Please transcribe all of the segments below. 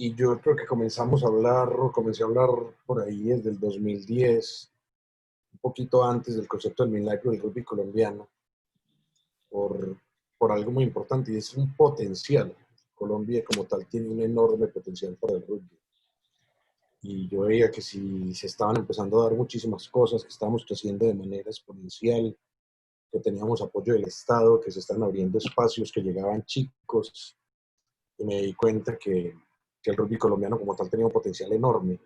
Y yo creo que comenzamos a hablar, o comencé a hablar por ahí desde el 2010, un poquito antes del concepto del milagro del rugby colombiano, por, por algo muy importante, y es un potencial. Colombia como tal tiene un enorme potencial para el rugby. Y yo veía que si se estaban empezando a dar muchísimas cosas, que estábamos creciendo de manera exponencial, que teníamos apoyo del Estado, que se están abriendo espacios, que llegaban chicos, y me di cuenta que el rugby colombiano como tal tenía un potencial enorme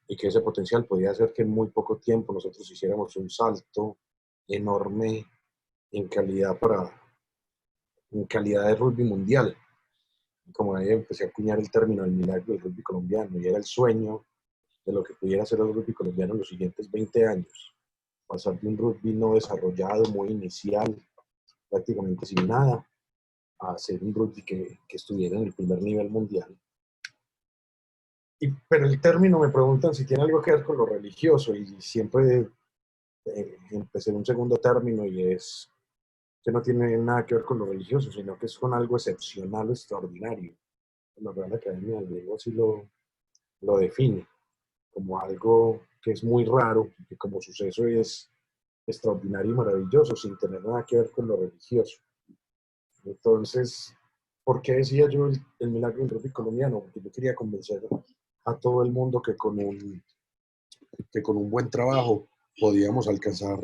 y que ese potencial podía hacer que en muy poco tiempo nosotros hiciéramos un salto enorme en calidad en calidad de rugby mundial. Como ahí empecé a acuñar el término del milagro del rugby colombiano y era el sueño de lo que pudiera ser el rugby colombiano en los siguientes 20 años. Pasar de un rugby no desarrollado, muy inicial, prácticamente sin nada, a ser un rugby que estuviera en el primer nivel mundial. Pero el término me preguntan si tiene algo que ver con lo religioso y siempre empecé en un segundo término y es que no tiene nada que ver con lo religioso, sino que es con algo excepcional o extraordinario. La Real Academia del Griego así lo define como algo que es muy raro, que como suceso es extraordinario y maravilloso, sin tener nada que ver con lo religioso. Entonces, ¿por qué decía yo el milagro del rugby colombiano? Porque yo quería convencer a todo el mundo que con un buen trabajo podíamos alcanzar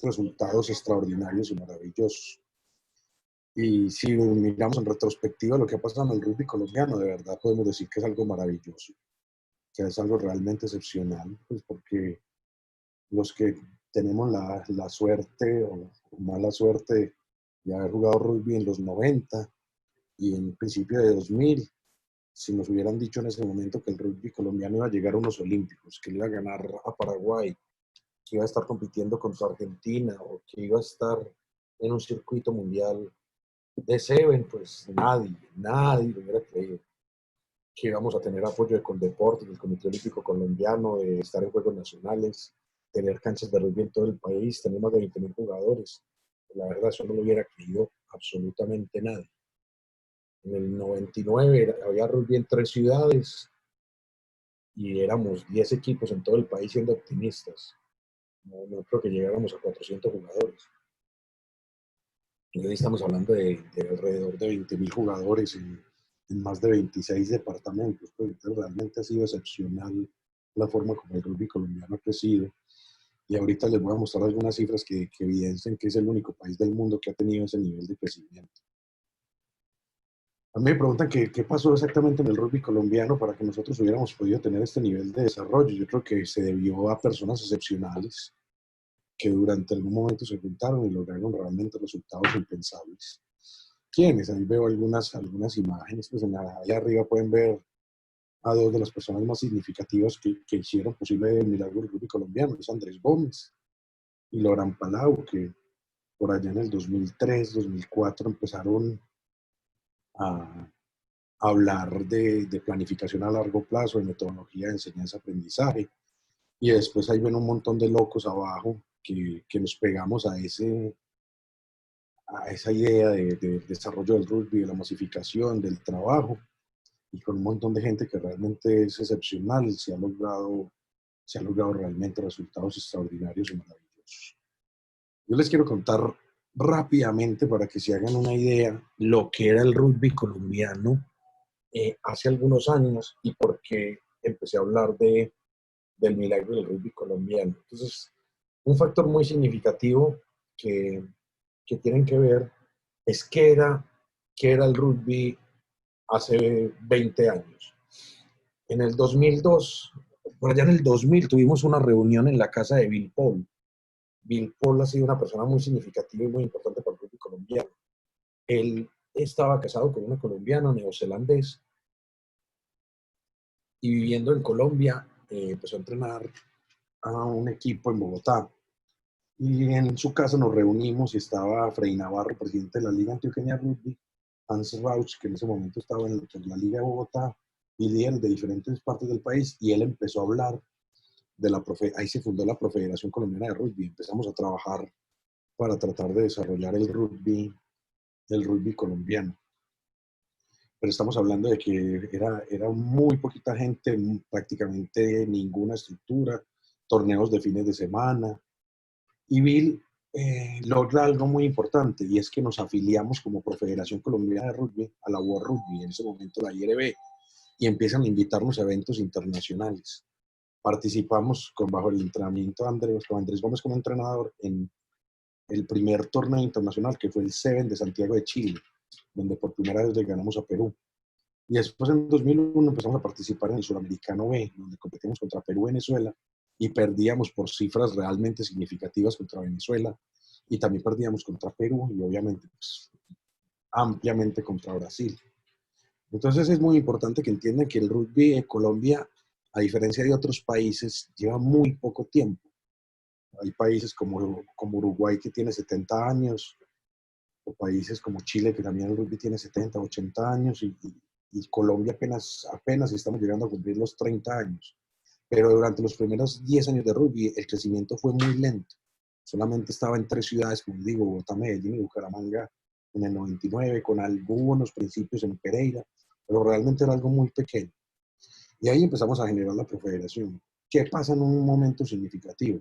resultados extraordinarios y maravillosos. Y si miramos en retrospectiva lo que ha pasado en el rugby colombiano, de verdad podemos decir que es algo maravilloso, que es algo realmente excepcional, pues porque los que tenemos la suerte o mala suerte de haber jugado rugby en los 90 y en principio de 2000, si nos hubieran dicho en ese momento que el rugby colombiano iba a llegar a unos olímpicos, que le iba a ganar a Paraguay, que iba a estar compitiendo contra Argentina o que iba a estar en un circuito mundial de Seven, pues nadie lo hubiera creído. Que íbamos a tener apoyo de Coldeportes, del Comité Olímpico Colombiano, de estar en Juegos Nacionales, tener canchas de rugby en todo el país, tener más de 20.000 jugadores. La verdad, eso no lo hubiera creído absolutamente nadie. En el 99 había rugby en 3 ciudades y éramos 10 equipos en todo el país siendo optimistas. No creo que llegáramos a 400 jugadores. Y hoy estamos hablando de alrededor de 20.000 jugadores en más de 26 departamentos. Pues, entonces, realmente ha sido excepcional la forma como el rugby colombiano ha crecido. Y ahorita les voy a mostrar algunas cifras que evidencian que es el único país del mundo que ha tenido ese nivel de crecimiento. A mí me preguntan qué pasó exactamente en el rugby colombiano para que nosotros hubiéramos podido tener este nivel de desarrollo. Yo creo que se debió a personas excepcionales que durante algún momento se juntaron y lograron realmente resultados impensables. ¿Quiénes? Ahí veo algunas imágenes, pues allá arriba pueden ver a dos de las personas más significativas que hicieron posible el milagro del rugby colombiano, es Andrés Gómez y Loran Palau, que por allá en el 2003, 2004 empezaron a hablar de planificación a largo plazo, de metodología de enseñanza-aprendizaje, y después ahí ven un montón de locos abajo que nos pegamos a esa idea de desarrollo del rugby, de la masificación, del trabajo, y con un montón de gente que realmente es excepcional, se ha logrado realmente resultados extraordinarios y maravillosos. Yo les quiero contar rápidamente para que se hagan una idea lo que era el rugby colombiano hace algunos años y por qué empecé a hablar del milagro del rugby colombiano. Entonces, un factor muy significativo que, que tienen que ver es qué era el rugby hace 20 años. En el 2002, por allá en el 2000, tuvimos una reunión en la casa de Bill Paul. Bill Paul ha sido una persona muy significativa y muy importante para el rugby colombiano. Él estaba casado con una colombiana neozelandés y viviendo en Colombia empezó a entrenar a un equipo en Bogotá. Y en su casa nos reunimos y estaba Freddy Navarro, presidente de la Liga Antioqueña Rugby, Hans Rauch, que en ese momento estaba en la Liga de Bogotá, y líderes de diferentes partes del país, y él empezó a hablar ahí se fundó la Profederación Colombiana de Rugby. Empezamos a trabajar para tratar de desarrollar el rugby colombiano. pero estamos hablando de que era muy poquita gente, prácticamente ninguna estructura, torneos de fines de semana. Y Bill logra algo muy importante, y es que nos afiliamos como Profederación Colombiana de Rugby a la World Rugby, en ese momento la IRB, y empiezan a invitarnos a eventos internacionales. Participamos bajo el entrenamiento de Andrés, con Andrés Gómez como entrenador en el primer torneo internacional, que fue el Seven de Santiago de Chile, donde por primera vez le ganamos a Perú. Y después en 2001 empezamos a participar en el Suramericano B, donde competimos contra Perú y Venezuela, y perdíamos por cifras realmente significativas contra Venezuela, y también perdíamos contra Perú y obviamente pues, ampliamente contra Brasil. Entonces es muy importante que entiendan que el rugby en Colombia, a diferencia de otros países, lleva muy poco tiempo. Hay países como Uruguay que tiene 70 años, o países como Chile que también el rugby tiene 70, 80 años, y Colombia apenas estamos llegando a cumplir los 30 años. Pero durante los primeros 10 años de rugby el crecimiento fue muy lento. Solamente estaba en 3 ciudades, como digo, Bogotá, Medellín y Bucaramanga en el 99, con algunos principios en Pereira, pero realmente era algo muy pequeño. Y ahí empezamos a generar la Profederación. ¿Qué pasa en un momento significativo?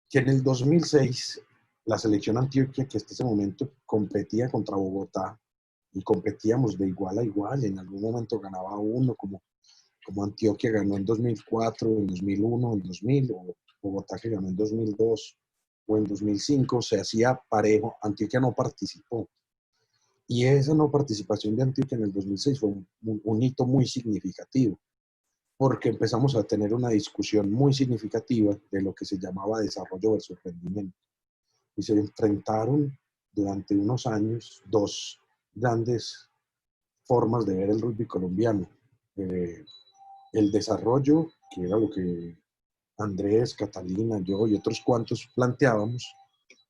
Que en el 2006 la selección Antioquia, que hasta ese momento competía contra Bogotá, y competíamos de igual a igual, en algún momento ganaba uno, como Antioquia ganó en 2004, en 2001, en 2000, o Bogotá que ganó en 2002 o en 2005, se hacía parejo. Antioquia no participó. Y esa no participación de Antioquia en el 2006 fue un hito muy significativo, porque empezamos a tener una discusión muy significativa de lo que se llamaba desarrollo versus rendimiento. Y se enfrentaron durante unos años dos grandes formas de ver el rugby colombiano. Eh, el desarrollo, que era lo que Andrés, Catalina, yo y otros cuantos planteábamos,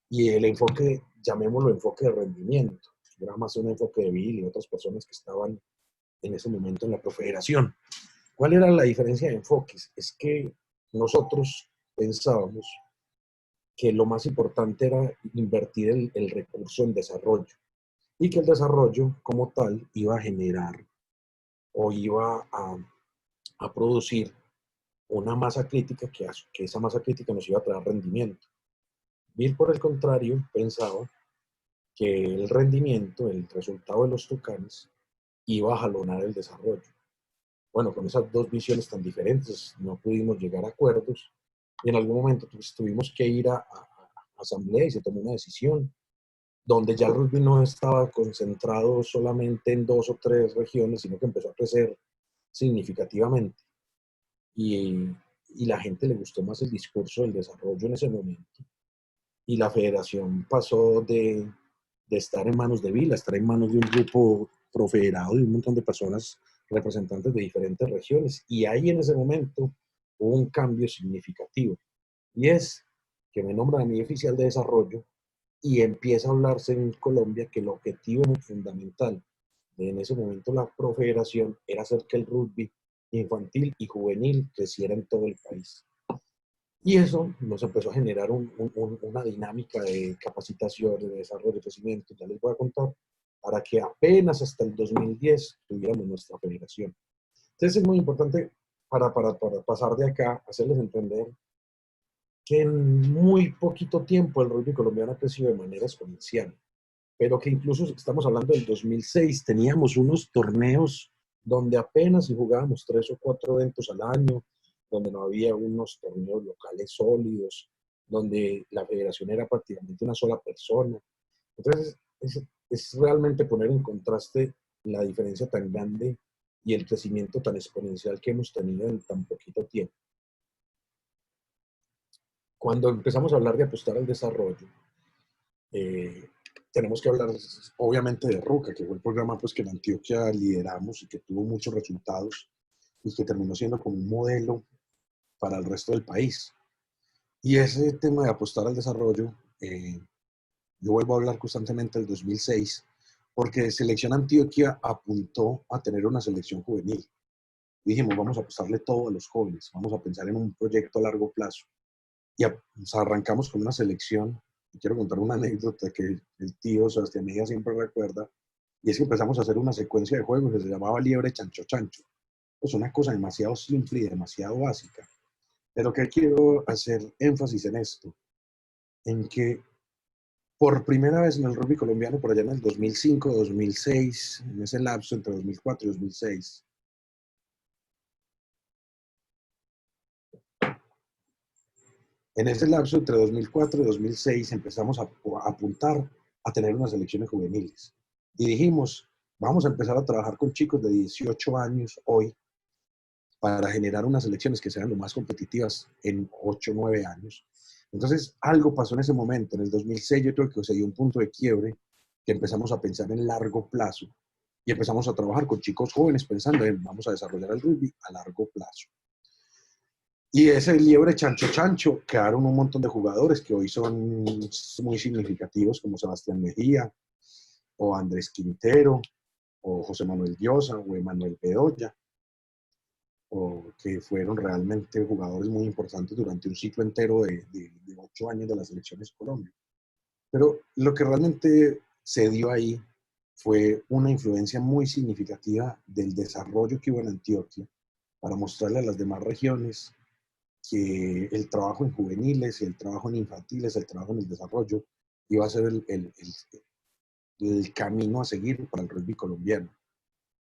y el enfoque, llamémoslo enfoque de rendimiento, era más un enfoque de Bill y otras personas que estaban en ese momento en la Profederación. ¿Cuál era la diferencia de enfoques? Es que nosotros pensábamos que lo más importante era invertir el recurso en desarrollo, y que el desarrollo como tal iba a generar o iba a producir una masa crítica, que esa masa crítica nos iba a traer rendimiento. Bill, por el contrario, pensaba que el rendimiento, el resultado de los Tucanes, iba a jalonar el desarrollo. Bueno, con esas dos visiones tan diferentes no pudimos llegar a acuerdos, y en algún momento pues, tuvimos que ir a asamblea, y se tomó una decisión donde ya el rugby no estaba concentrado solamente en 2 o 3 regiones, sino que empezó a crecer significativamente. Y, y la gente le gustó más el discurso del desarrollo en ese momento. Y la federación pasó de estar en manos de Vila, a estar en manos de un grupo profederado de un montón de personas representantes de diferentes regiones. Y ahí en ese momento hubo un cambio significativo. Y es que me nombran a mi oficial de desarrollo, y empieza a hablarse en Colombia que el objetivo fundamental de en ese momento la Profederación era hacer que el rugby infantil y juvenil creciera en todo el país. Y eso nos empezó a generar una dinámica de capacitación, de desarrollo, de crecimiento, ya les voy a contar, para que apenas hasta el 2010 tuviéramos nuestra federación. Entonces es muy importante para pasar de acá, hacerles entender que en muy poquito tiempo el rugby colombiano ha crecido de manera exponencial, pero que incluso estamos hablando del 2006, teníamos unos torneos donde apenas si jugábamos 3 o 4 eventos al año, donde no había unos torneos locales sólidos, donde la federación era prácticamente una sola persona. Entonces, es realmente poner en contraste la diferencia tan grande y el crecimiento tan exponencial que hemos tenido en tan poquito tiempo. Cuando empezamos a hablar de apostar al desarrollo, eh, tenemos que hablar obviamente de RUCA, que fue el programa pues, que en Antioquia lideramos y que tuvo muchos resultados, y que terminó siendo como un modelo para el resto del país. Y ese tema de apostar al desarrollo, yo vuelvo a hablar constantemente del 2006, porque Selección Antioquia apuntó a tener una selección juvenil. Y dijimos, vamos a apostarle todo a los jóvenes, vamos a pensar en un proyecto a largo plazo. Y pues, arrancamos con una selección. Y quiero contar una anécdota que el tío Sebastián Mejía siempre recuerda, Y es que empezamos a hacer una secuencia de juegos que se llamaba Liebre Chancho Chancho. Es una cosa demasiado simple y demasiado básica. Pero que quiero hacer énfasis en esto, en que por primera vez en el rugby colombiano, por allá en el 2005, 2006, en ese lapso entre 2004 y 2006, en ese lapso entre 2004 y 2006 empezamos a apuntar a tener unas selecciones juveniles. Y dijimos, vamos a empezar a trabajar con chicos de 18 años hoy para generar unas selecciones que sean lo más competitivas en 8 o 9 años. Entonces, algo pasó en ese momento. En el 2006 yo creo que se dio un punto de quiebre que empezamos a pensar en largo plazo y empezamos a trabajar con chicos jóvenes pensando en vamos a desarrollar el rugby a largo plazo. Y ese Liebre Chancho Chancho quedaron un montón de jugadores que hoy son muy significativos, como Sebastián Mejía, o Andrés Quintero, o José Manuel Diosa, o Emanuel Bedoya, o que fueron realmente jugadores muy importantes durante un ciclo entero de 8 años de las selecciones Colombia. Pero lo que realmente se dio ahí fue una influencia muy significativa del desarrollo que hubo en Antioquia para mostrarle a las demás regiones que el trabajo en juveniles, el trabajo en infantiles, el trabajo en el desarrollo iba a ser el camino a seguir para el rugby colombiano.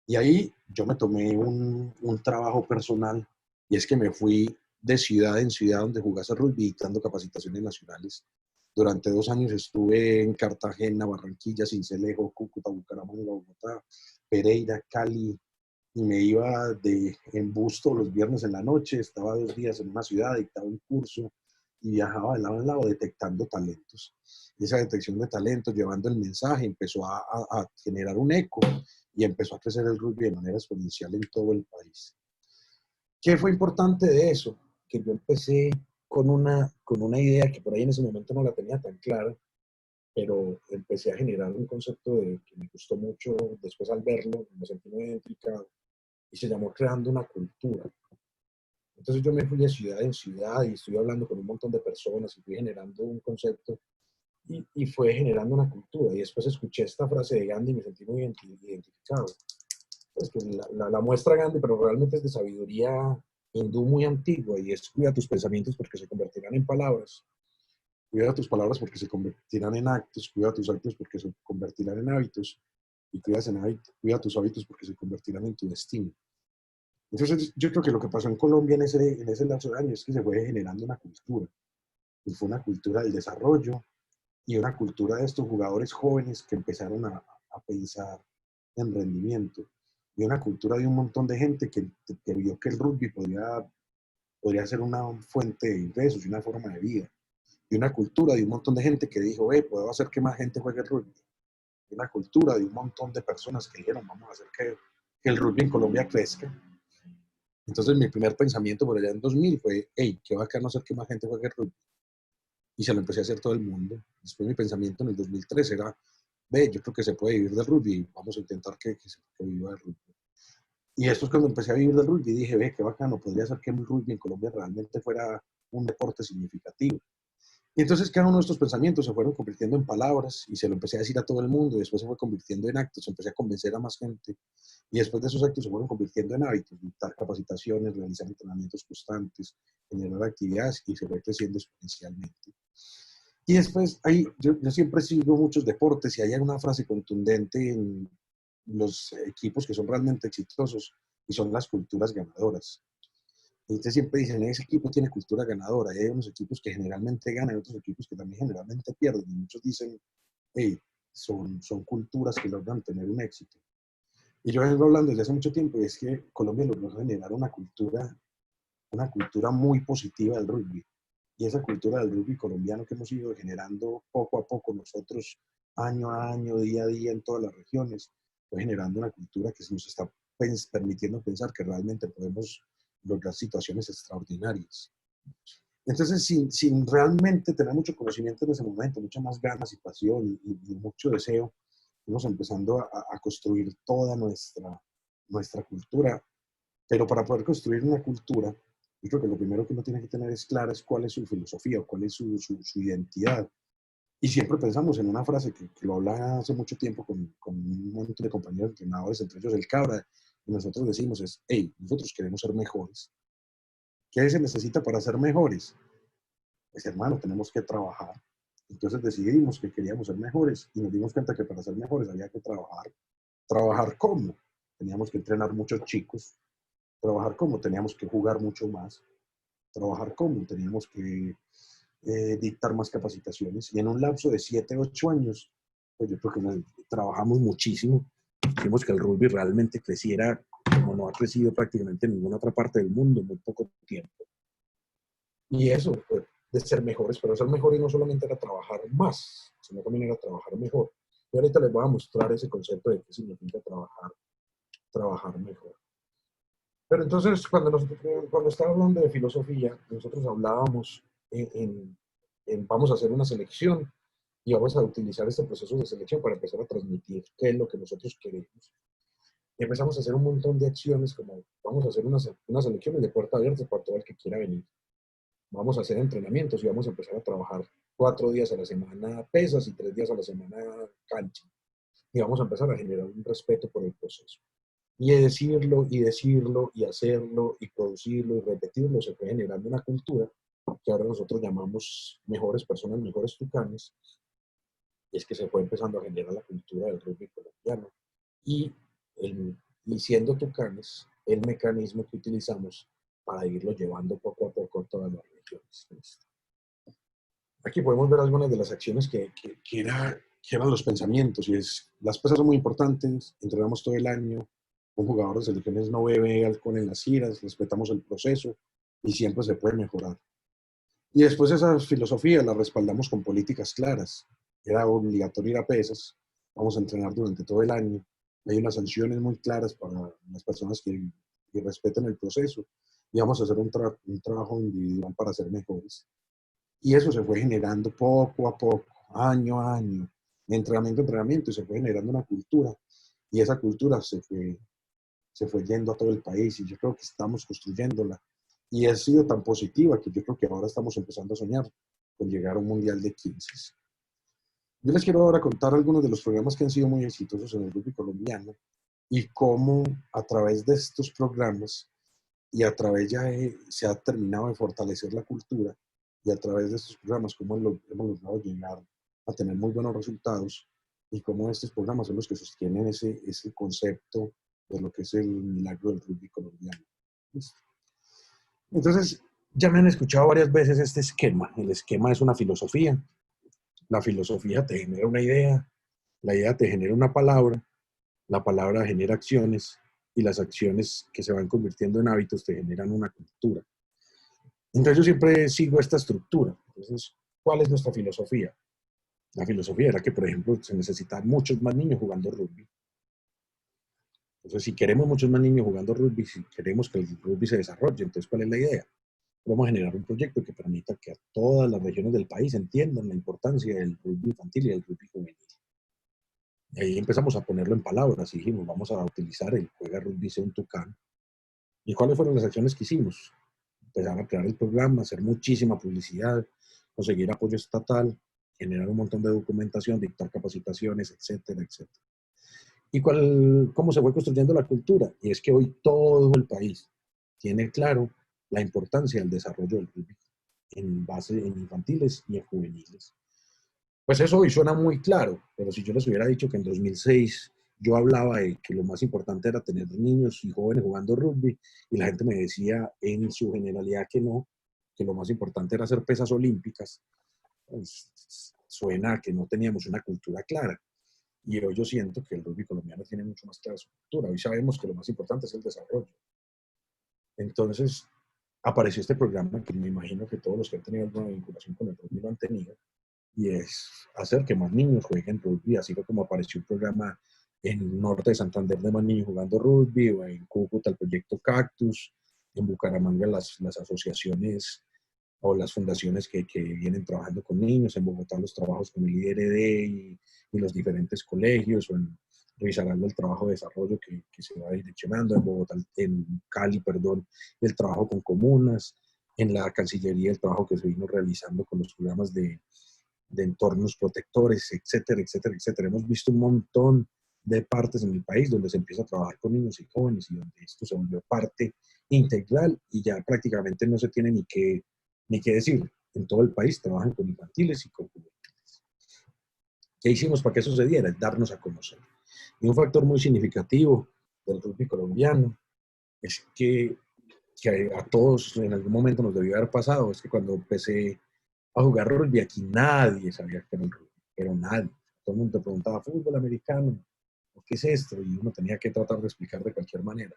Y ahí yo me tomé un trabajo personal y es que me fui de ciudad en ciudad donde jugase rugby dando capacitaciones nacionales. Durante 2 años estuve en Cartagena, Barranquilla, Sincelejo, Cúcuta, Bucaramanga, Bogotá, Pereira, Cali, y me iba en bus todos los viernes en la noche, estaba 2 días en una ciudad, dictaba un curso y viajaba de lado en lado detectando talentos. Y esa detección de talentos, llevando el mensaje, empezó a generar un eco y empezó a crecer el rugby de manera exponencial en todo el país. ¿Qué fue importante de eso? Que yo empecé con una idea que por ahí en ese momento no la tenía tan clara, pero empecé a generar un concepto que me gustó mucho después al verlo, me sentí muy identificado, y se llamó Creando una Cultura. Entonces yo me fui de ciudad en ciudad y estuve hablando con un montón de personas y fui generando un concepto y fue generando una cultura. Y después escuché esta frase de Gandhi y me sentí muy identificado. Pues que la muestra Gandhi, pero realmente es de sabiduría hindú muy antigua y es cuida tus pensamientos porque se convertirán en palabras. Cuida tus palabras porque se convertirán en actos, cuida tus actos porque se convertirán en hábitos y cuida tus hábitos porque se convertirán en tu destino. Entonces, yo creo que lo que pasó en Colombia en ese lapso de años es que se fue generando una cultura. Y fue una cultura del desarrollo y una cultura de estos jugadores jóvenes que empezaron a pensar en rendimiento. Y una cultura de un montón de gente que vio que el rugby podría ser una fuente de ingresos y una forma de vida. Y una cultura de un montón de gente que dijo, puedo hacer que más gente juegue el rugby. Y una cultura de un montón de personas que dijeron, vamos a hacer que el rugby en Colombia crezca. Entonces mi primer pensamiento por allá en 2000 fue, qué bacano hacer que más gente juegue rugby. Y se lo empecé a hacer todo el mundo. Después mi pensamiento en el 2003 era, yo creo que se puede vivir del rugby, vamos a intentar que se viva del rugby. Y esto es cuando empecé a vivir del rugby y dije, qué bacano, podría ser que el rugby en Colombia realmente fuera un deporte significativo. Y entonces cada uno de estos pensamientos se fueron convirtiendo en palabras y se lo empecé a decir a todo el mundo y después se fue convirtiendo en actos, empecé a convencer a más gente y después de esos actos se fueron convirtiendo en hábitos, dar capacitaciones, realizar entrenamientos constantes, generar actividades y se fue creciendo exponencialmente. Y después yo siempre sigo muchos deportes y hay una frase contundente en los equipos que son realmente exitosos y son las culturas ganadoras. Y ustedes siempre dicen, ese equipo tiene cultura ganadora, y hay unos equipos que generalmente ganan y otros equipos que también generalmente pierden. Y muchos dicen, son culturas que logran tener un éxito. Y yo vengo hablando desde hace mucho tiempo, y es que Colombia logró generar una cultura muy positiva del rugby. Y esa cultura del rugby colombiano que hemos ido generando poco a poco nosotros, año a año, día a día en todas las regiones, fue generando una cultura que nos está permitiendo pensar que realmente podemos lograr situaciones extraordinarias. Entonces, sin realmente tener mucho conocimiento en ese momento, muchas más ganas y pasión y mucho deseo, fuimos empezando a construir toda nuestra cultura. Pero para poder construir una cultura, yo creo que lo primero que uno tiene que tener es clara es cuál es su filosofía o cuál es su identidad. Y siempre pensamos en una frase que lo hablaba hace mucho tiempo con un montón de compañeros entrenadores, entre ellos el Cabra, y nosotros decimos es, hey, nosotros queremos ser mejores. ¿Qué se necesita para ser mejores? Pues hermano, tenemos que trabajar. Entonces decidimos que queríamos ser mejores y nos dimos cuenta que para ser mejores había que trabajar. ¿Trabajar cómo? Teníamos que entrenar muchos chicos. ¿Trabajar cómo? Teníamos que jugar mucho más. ¿Trabajar cómo? Teníamos que dictar más capacitaciones. Y en un lapso de 7, 8 años, pues yo creo que trabajamos muchísimo. Hicimos que el rugby realmente creciera como no ha crecido prácticamente en ninguna otra parte del mundo en muy poco tiempo. Y eso, pues, de ser mejores, pero ser mejores no solamente era trabajar más, sino también era trabajar mejor. Y ahorita les voy a mostrar ese concepto de qué significa trabajar mejor. Pero entonces, cuando estaba hablando de filosofía, nosotros hablábamos vamos a hacer una selección y vamos a utilizar este proceso de selección para empezar a transmitir qué es lo que nosotros queremos. Y empezamos a hacer un montón de acciones como vamos a hacer unas elecciones de puerta abierta para todo el que quiera venir. Vamos a hacer entrenamientos y vamos a empezar a trabajar 4 días a la semana pesas y 3 días a la semana cancha. Y vamos a empezar a generar un respeto por el proceso. Y decirlo, y decirlo, y hacerlo, y producirlo, y repetirlo, se fue generando una cultura que ahora nosotros llamamos mejores personas, mejores tucanes, y es que se fue empezando a generar la cultura del rugby colombiano. Y, y siendo tucanes, el mecanismo que utilizamos para irlo llevando poco a poco a todas las regiones. Aquí podemos ver algunas de las acciones que eran los pensamientos, y es, las pesas son muy importantes, entrenamos todo el año, un jugador de selecciones no bebe alcohol en las giras, respetamos el proceso y siempre se puede mejorar. Y después esa filosofía la respaldamos con políticas claras. Era obligatorio ir a pesas, vamos a entrenar durante todo el año, hay unas sanciones muy claras para las personas que respeten el proceso y vamos a hacer un trabajo individual para ser mejores. Y eso se fue generando poco a poco, año a año, entrenamiento a entrenamiento, y se fue generando una cultura. Y esa cultura se fue yendo a todo el país y yo creo que estamos construyéndola. Y ha sido tan positiva que yo creo que ahora estamos empezando a soñar con llegar a un mundial de 15. Yo les quiero ahora contar algunos de los programas que han sido muy exitosos en el rugby colombiano y cómo a través de estos programas y a través ya se ha terminado de fortalecer la cultura y a través de estos programas cómo hemos logrado llegar a tener muy buenos resultados y cómo estos programas son los que sostienen ese concepto de lo que es el milagro del rugby colombiano. Entonces, ya me han escuchado varias veces este esquema. El esquema es una filosofía. La filosofía te genera una idea, la idea te genera una palabra, la palabra genera acciones y las acciones que se van convirtiendo en hábitos te generan una cultura. Entonces yo siempre sigo esta estructura. Entonces, ¿cuál es nuestra filosofía? La filosofía era que, por ejemplo, se necesitan muchos más niños jugando rugby. Entonces, si queremos muchos más niños jugando rugby, si queremos que el rugby se desarrolle, entonces, ¿cuál es la idea? Vamos a generar un proyecto que permita que a todas las regiones del país entiendan la importancia del rugby infantil y del rugby juvenil. Y ahí empezamos a ponerlo en palabras y dijimos, vamos a utilizar el Juega Rugby Sea un Tucán. ¿Y cuáles fueron las acciones que hicimos? Empezar a crear el programa, hacer muchísima publicidad, conseguir apoyo estatal, generar un montón de documentación, dictar capacitaciones, etcétera, etcétera. ¿Y cómo se fue construyendo la cultura? Y es que hoy todo el país tiene claro la importancia del desarrollo del rugby en infantiles y en juveniles. Pues eso hoy suena muy claro, pero si yo les hubiera dicho que en 2006 yo hablaba de que lo más importante era tener niños y jóvenes jugando rugby y la gente me decía en su generalidad que no, que lo más importante era hacer pesas olímpicas, pues suena a que no teníamos una cultura clara. Y hoy yo siento que el rugby colombiano tiene mucho más clara su cultura. Hoy sabemos que lo más importante es el desarrollo. Entonces apareció este programa que me imagino que todos los que han tenido alguna vinculación con el rugby lo han tenido, y es hacer que más niños jueguen rugby, así como apareció un programa en Norte de Santander de más niños jugando rugby, o en Cúcuta el proyecto Cactus, en Bucaramanga las asociaciones o las fundaciones que vienen trabajando con niños, en Bogotá los trabajos con el IRD y los diferentes colegios, o en Risaralda el trabajo de desarrollo que se va direccionando, en Bogotá, en Cali, perdón, el trabajo con comunas, en la Cancillería el trabajo que se vino realizando con los programas de entornos protectores, etcétera, etcétera, etcétera. Hemos visto un montón de partes en el país donde se empieza a trabajar con niños y jóvenes y donde esto se volvió parte integral y ya prácticamente no se tiene ni qué decir. En todo el país trabajan con infantiles y con juveniles. ¿Qué hicimos para que eso se diera? Darnos a conocer. Y un factor muy significativo del rugby colombiano es que a todos en algún momento nos debió haber pasado, es que cuando empecé a jugar rugby aquí nadie sabía qué era el rugby, pero nadie. Todo el mundo te preguntaba, ¿fútbol americano? ¿Qué es esto? Y uno tenía que tratar de explicar de cualquier manera.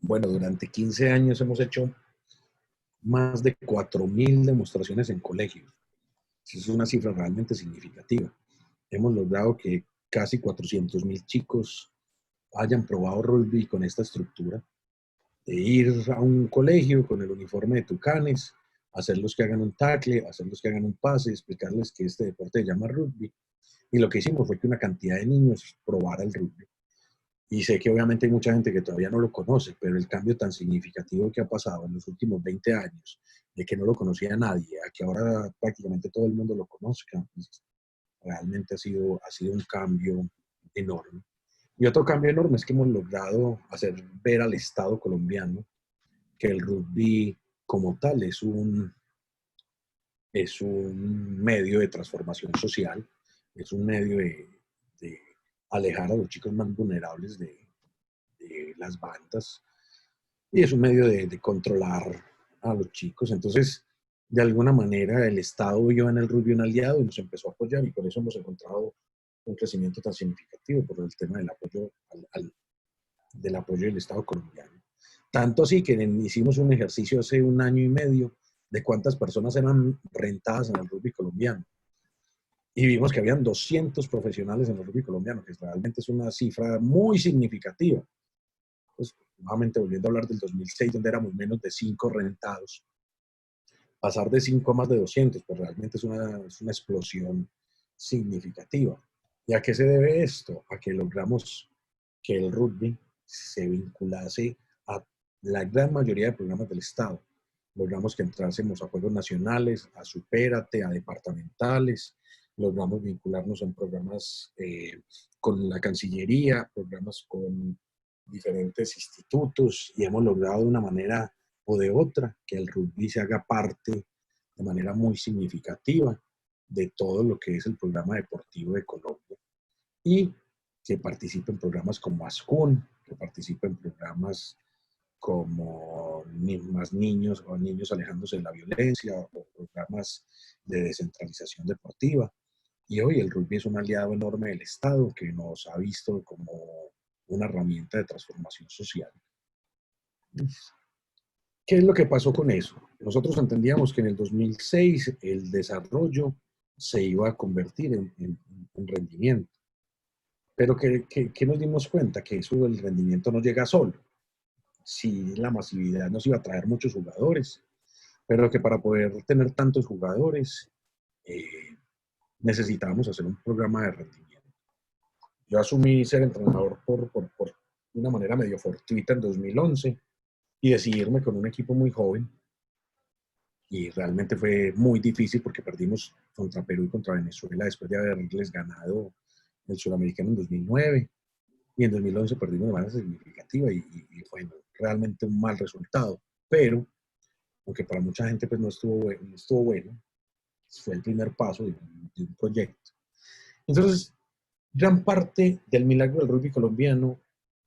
Bueno, durante 15 años hemos hecho más de 4.000 demostraciones en colegios. Es una cifra realmente significativa. Hemos logrado que casi 400.000 chicos hayan probado rugby con esta estructura, de ir a un colegio con el uniforme de tucanes, hacerlos que hagan un tackle, hacerlos que hagan un pase, explicarles que este deporte se llama rugby. Y lo que hicimos fue que una cantidad de niños probara el rugby. Y sé que obviamente hay mucha gente que todavía no lo conoce, pero el cambio tan significativo que ha pasado en los últimos 20 años, de que no lo conocía nadie, a que ahora prácticamente todo el mundo lo conozca, pues, realmente ha sido un cambio enorme. Y otro cambio enorme es que hemos logrado hacer ver al Estado colombiano que el rugby como tal es un medio de transformación social, es un medio de alejar a los chicos más vulnerables de las bandas y es un medio de controlar a los chicos. Entonces, de alguna manera, el Estado vio en el rugby un aliado y nos empezó a apoyar y por eso hemos encontrado un crecimiento tan significativo por el tema del apoyo del Estado colombiano. Tanto así que hicimos un ejercicio hace un año y medio de cuántas personas eran rentadas en el rugby colombiano. Y vimos que habían 200 profesionales en el rugby colombiano, que realmente es una cifra muy significativa. Pues, nuevamente volviendo a hablar del 2006, donde éramos menos de 5 rentados, pasar de 5 a más de 200, pues realmente es una explosión significativa. ¿Y a qué se debe esto? A que logramos que el rugby se vinculase a la gran mayoría de programas del Estado. Logramos que entrásemos a juegos nacionales, a Supérate, a departamentales, logramos vincularnos en programas con la Cancillería, programas con diferentes institutos y hemos logrado de una manera o de otra que el rugby se haga parte de manera muy significativa de todo lo que es el programa deportivo de Colombia y que participe en programas como ASCUN, que participe en programas como Más Niños o Niños Alejándose de la Violencia o programas de descentralización deportiva. Y hoy el rugby es un aliado enorme del Estado que nos ha visto como una herramienta de transformación social. ¿Qué es lo que pasó con eso? Nosotros entendíamos que en el 2006 el desarrollo se iba a convertir en rendimiento. Pero que nos dimos cuenta que eso del rendimiento no llega solo. Sí, la masividad nos iba a traer muchos jugadores, pero que para poder tener tantos jugadores necesitábamos hacer un programa de rendimiento. Yo asumí ser entrenador por una manera medio fortuita en 2011 y decidirme con un equipo muy joven. Y realmente fue muy difícil porque perdimos contra Perú y contra Venezuela después de haberles ganado el Suramericano en 2009. Y en 2011 perdimos de manera significativa y fue realmente un mal resultado. Pero, aunque para mucha gente pues no estuvo bueno, fue el primer paso de un proyecto. Entonces, gran parte del milagro del rugby colombiano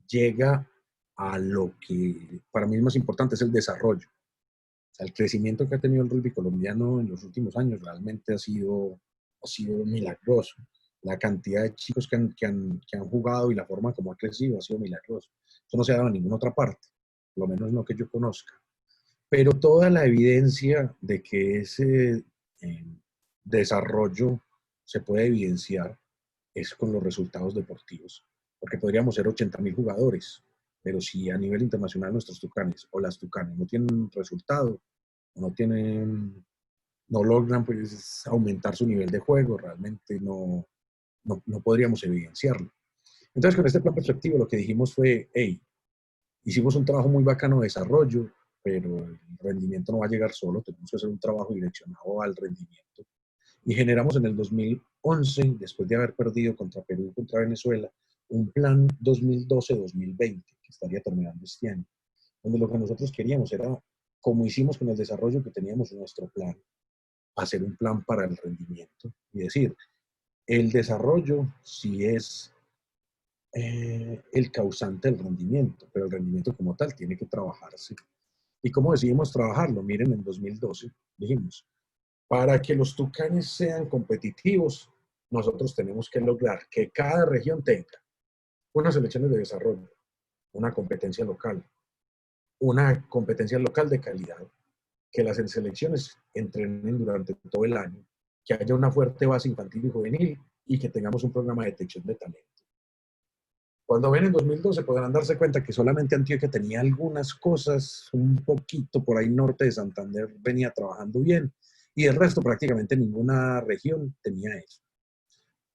llega a lo que para mí es más importante, es el desarrollo. O sea, el crecimiento que ha tenido el rugby colombiano en los últimos años realmente ha sido milagroso. La cantidad de chicos que han jugado y la forma como ha crecido ha sido milagroso. Eso no se ha dado en ninguna otra parte, por lo menos no que yo conozca. Pero toda la evidencia de que ese desarrollo se puede evidenciar es con los resultados deportivos, porque podríamos ser 80.000 jugadores, pero si a nivel internacional nuestros tucanes o las tucanes no tienen resultado, no logran pues aumentar su nivel de juego, realmente no podríamos evidenciarlo. Entonces, con este plan perspectivo lo que dijimos fue, hey, hicimos un trabajo muy bacano de desarrollo, pero el rendimiento no va a llegar solo, tenemos que hacer un trabajo direccionado al rendimiento Y generamos en el 2011, después de haber perdido contra Perú y contra Venezuela, un plan 2012-2020, que estaría terminando este año, donde lo que nosotros queríamos era, como hicimos con el desarrollo que teníamos en nuestro plan, hacer un plan para el rendimiento y decir, el desarrollo sí es el causante del rendimiento, pero el rendimiento como tal tiene que trabajarse. ¿Y cómo decidimos trabajarlo? Miren, en 2012 dijimos, para que los Tucanes sean competitivos, nosotros tenemos que lograr que cada región tenga unas selecciones de desarrollo, una competencia local de calidad, que las selecciones entrenen durante todo el año, que haya una fuerte base infantil y juvenil y que tengamos un programa de detección de talento. Cuando ven en 2012 podrán darse cuenta que solamente Antioquia tenía algunas cosas, un poquito por ahí norte de Santander venía trabajando bien y el resto prácticamente ninguna región tenía eso.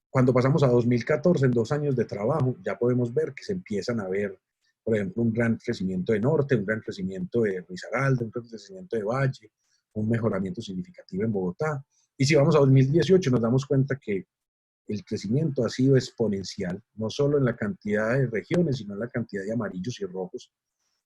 Cuando pasamos a 2014, en 2 años de trabajo, ya podemos ver que se empiezan a ver, por ejemplo, un gran crecimiento de Norte, un gran crecimiento de Risaralda, un gran crecimiento de Valle, un mejoramiento significativo en Bogotá. Y si vamos a 2018, nos damos cuenta que el crecimiento ha sido exponencial, no solo en la cantidad de regiones, sino en la cantidad de amarillos y rojos.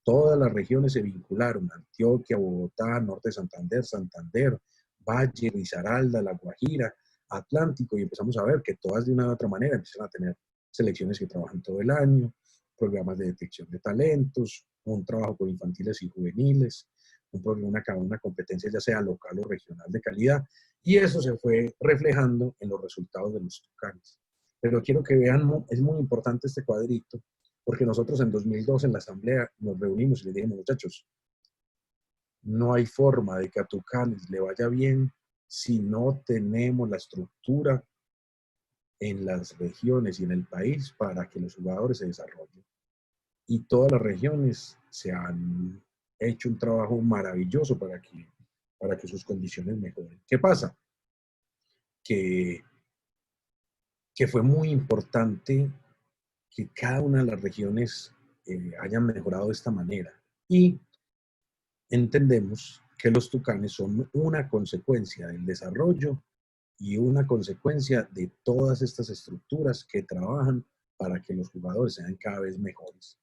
Todas las regiones se vincularon, Antioquia, Bogotá, Norte de Santander, Santander, Valle, Risaralda, La Guajira, Atlántico, y empezamos a ver que todas de una u otra manera empiezan a tener selecciones que trabajan todo el año, programas de detección de talentos, un trabajo con infantiles y juveniles, una competencia ya sea local o regional de calidad, y eso se fue reflejando en los resultados de los Tucanes. Pero quiero que vean, es muy importante este cuadrito, porque nosotros en 2002 en la asamblea nos reunimos y le dijimos, muchachos, no hay forma de que a Tucanes le vaya bien si no tenemos la estructura en las regiones y en el país para que los jugadores se desarrollen. Y todas las regiones se han hecho un trabajo maravilloso para que sus condiciones mejoren. ¿Qué pasa? Que, que fue muy importante que cada una de las regiones hayan mejorado de esta manera. Y entendemos que los Tucanes son una consecuencia del desarrollo y una consecuencia de todas estas estructuras que trabajan para que los jugadores sean cada vez mejores.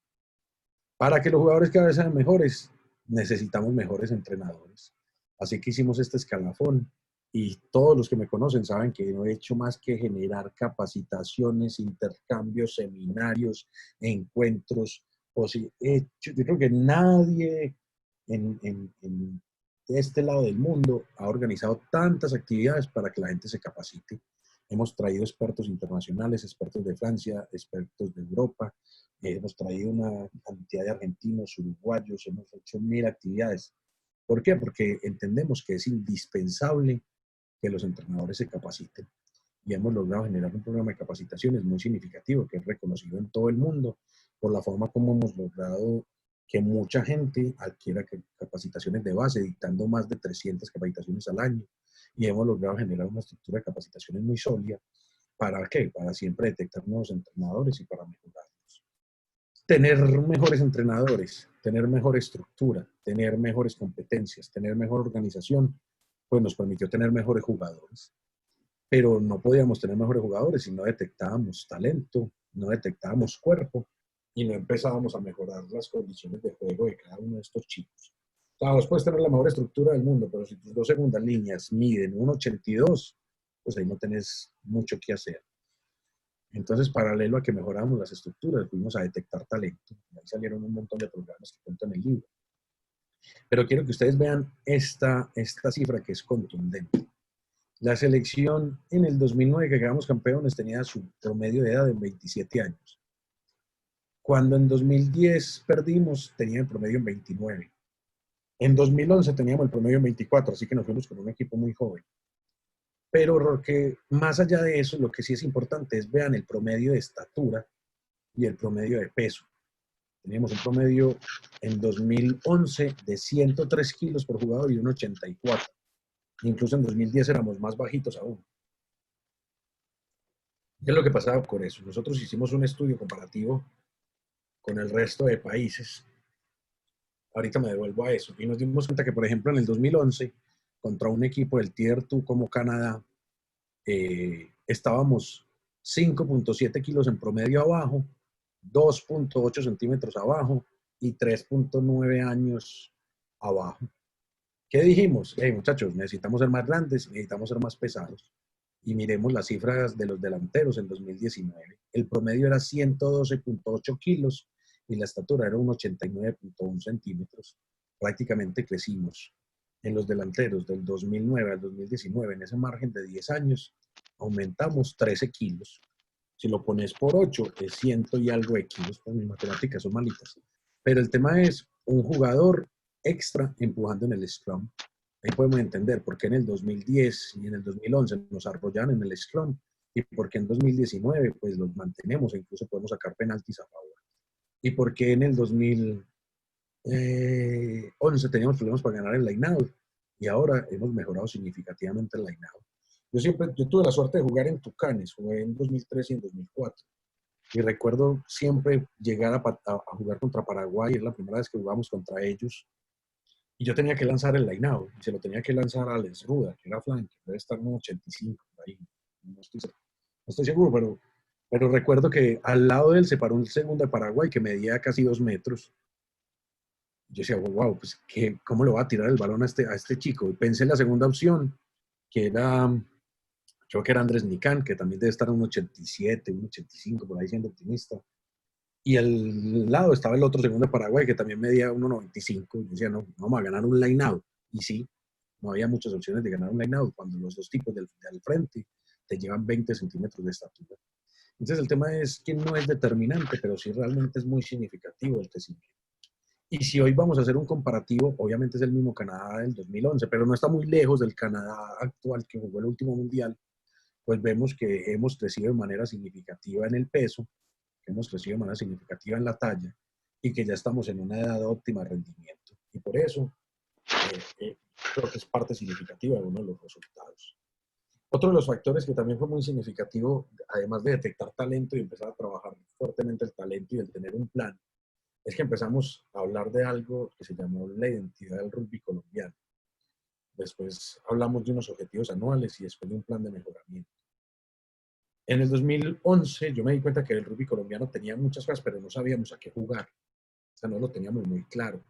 Para que los jugadores cada vez sean mejores, necesitamos mejores entrenadores. Así que hicimos este escalafón y todos los que me conocen saben que no he hecho más que generar capacitaciones, intercambios, seminarios, encuentros. Yo creo que nadie en este lado del mundo ha organizado tantas actividades para que la gente se capacite. Hemos traído expertos internacionales, expertos de Francia, expertos de Europa, hemos traído una cantidad de argentinos, uruguayos, hemos hecho 1000 actividades. ¿Por qué? Porque entendemos que es indispensable que los entrenadores se capaciten y hemos logrado generar un programa de capacitaciones muy significativo que es reconocido en todo el mundo por la forma como hemos logrado que mucha gente adquiera capacitaciones de base, dictando más de 300 capacitaciones al año. Y hemos logrado generar una estructura de capacitaciones muy sólida. ¿Para qué? Para siempre detectar nuevos entrenadores y para mejorarlos. Tener mejores entrenadores, tener mejor estructura, tener mejores competencias, tener mejor organización, pues nos permitió tener mejores jugadores. Pero no podíamos tener mejores jugadores si no detectábamos talento, no detectábamos cuerpo y no empezábamos a mejorar las condiciones de juego de cada uno de estos chicos. Claro, vos puedes tener la mejor estructura del mundo, pero si tus dos segundas líneas miden 1,82, pues ahí no tenés mucho que hacer. Entonces, paralelo a que mejoramos las estructuras, fuimos a detectar talento. Ahí salieron un montón de programas que cuento en el libro. Pero quiero que ustedes vean esta cifra que es contundente. La selección en el 2009 que quedamos campeones tenía su promedio de edad de 27 años. Cuando en 2010 perdimos, tenía el promedio en 29. En 2011 teníamos el promedio en 24, así que nos fuimos con un equipo muy joven. Pero lo que, más allá de eso, lo que sí es importante es vean el promedio de estatura y el promedio de peso. Teníamos un promedio en 2011 de 103 kilos por jugador y un 84. Incluso en 2010 éramos más bajitos aún. ¿Qué es lo que pasaba con eso? Nosotros hicimos un estudio comparativo con el resto de países. Ahorita me devuelvo a eso. Y nos dimos cuenta que, por ejemplo, en el 2011, contra un equipo del Tier 2 como Canadá, estábamos 5.7 kilos en promedio abajo, 2.8 centímetros abajo y 3.9 años abajo. ¿Qué dijimos? Hey, muchachos, necesitamos ser más grandes, necesitamos ser más pesados. Y miremos las cifras de los delanteros en 2019. El promedio era 112.8 kilos y la estatura era un 89.1 centímetros. Prácticamente crecimos en los delanteros del 2009 al 2019, en ese margen de 10 años, aumentamos 13 kilos. Si lo pones por 8, es 100 y algo de kilos, pues mis matemáticas son malitas. Pero el tema es un jugador extra empujando en el scrum. Ahí podemos entender por qué en el 2010 y en el 2011 nos arrollaron en el scrum y por qué en 2019 pues los mantenemos e incluso podemos sacar penaltis a favor. Y por qué en el 2011 teníamos problemas para ganar el line-out y ahora hemos mejorado significativamente el line-out. Yo tuve la suerte de jugar en Tucanes, jugué en 2003 y en 2004. Y recuerdo siempre llegar a jugar contra Paraguay, es la primera vez que jugamos contra ellos. Y yo tenía que lanzar el line-out, y se lo tenía que lanzar a Alex Ruda, que era flank, debe estar en 85, ahí, no estoy seguro, pero recuerdo que al lado de él se paró un segundo de Paraguay que medía casi 2 metros. Yo decía, wow, pues ¿cómo le va a tirar el balón a este chico? Y pensé en la segunda opción, que era, creo que era Andrés Nicán, que también debe estar en un 87, un 85, por ahí siendo optimista. Y al lado estaba el otro segundo de Paraguay, que también medía 1,95. Y yo decía, no, vamos a ganar un line-out. Y sí, no había muchas opciones de ganar un line-out cuando los dos tipos del frente te llevan 20 centímetros de estatura. Entonces el tema es que no es determinante, pero sí realmente es muy significativo el crecimiento. Y si hoy vamos a hacer un comparativo, obviamente es el mismo Canadá del 2011, pero no está muy lejos del Canadá actual que jugó el último mundial, pues vemos que hemos crecido de manera significativa en el peso, que hemos crecido de manera significativa en la talla y que ya estamos en una edad óptima de rendimiento. Y por eso creo que es parte significativa de uno de los resultados. Otro de los factores que también fue muy significativo, además de detectar talento y empezar a trabajar fuertemente el talento y el tener un plan, es que empezamos a hablar de algo que se llamó la identidad del rugby colombiano. Después hablamos de unos objetivos anuales y después de un plan de mejoramiento. En el 2011 yo me di cuenta que el rugby colombiano tenía muchas cosas, pero no sabíamos a qué jugar. O sea, no lo teníamos muy claro.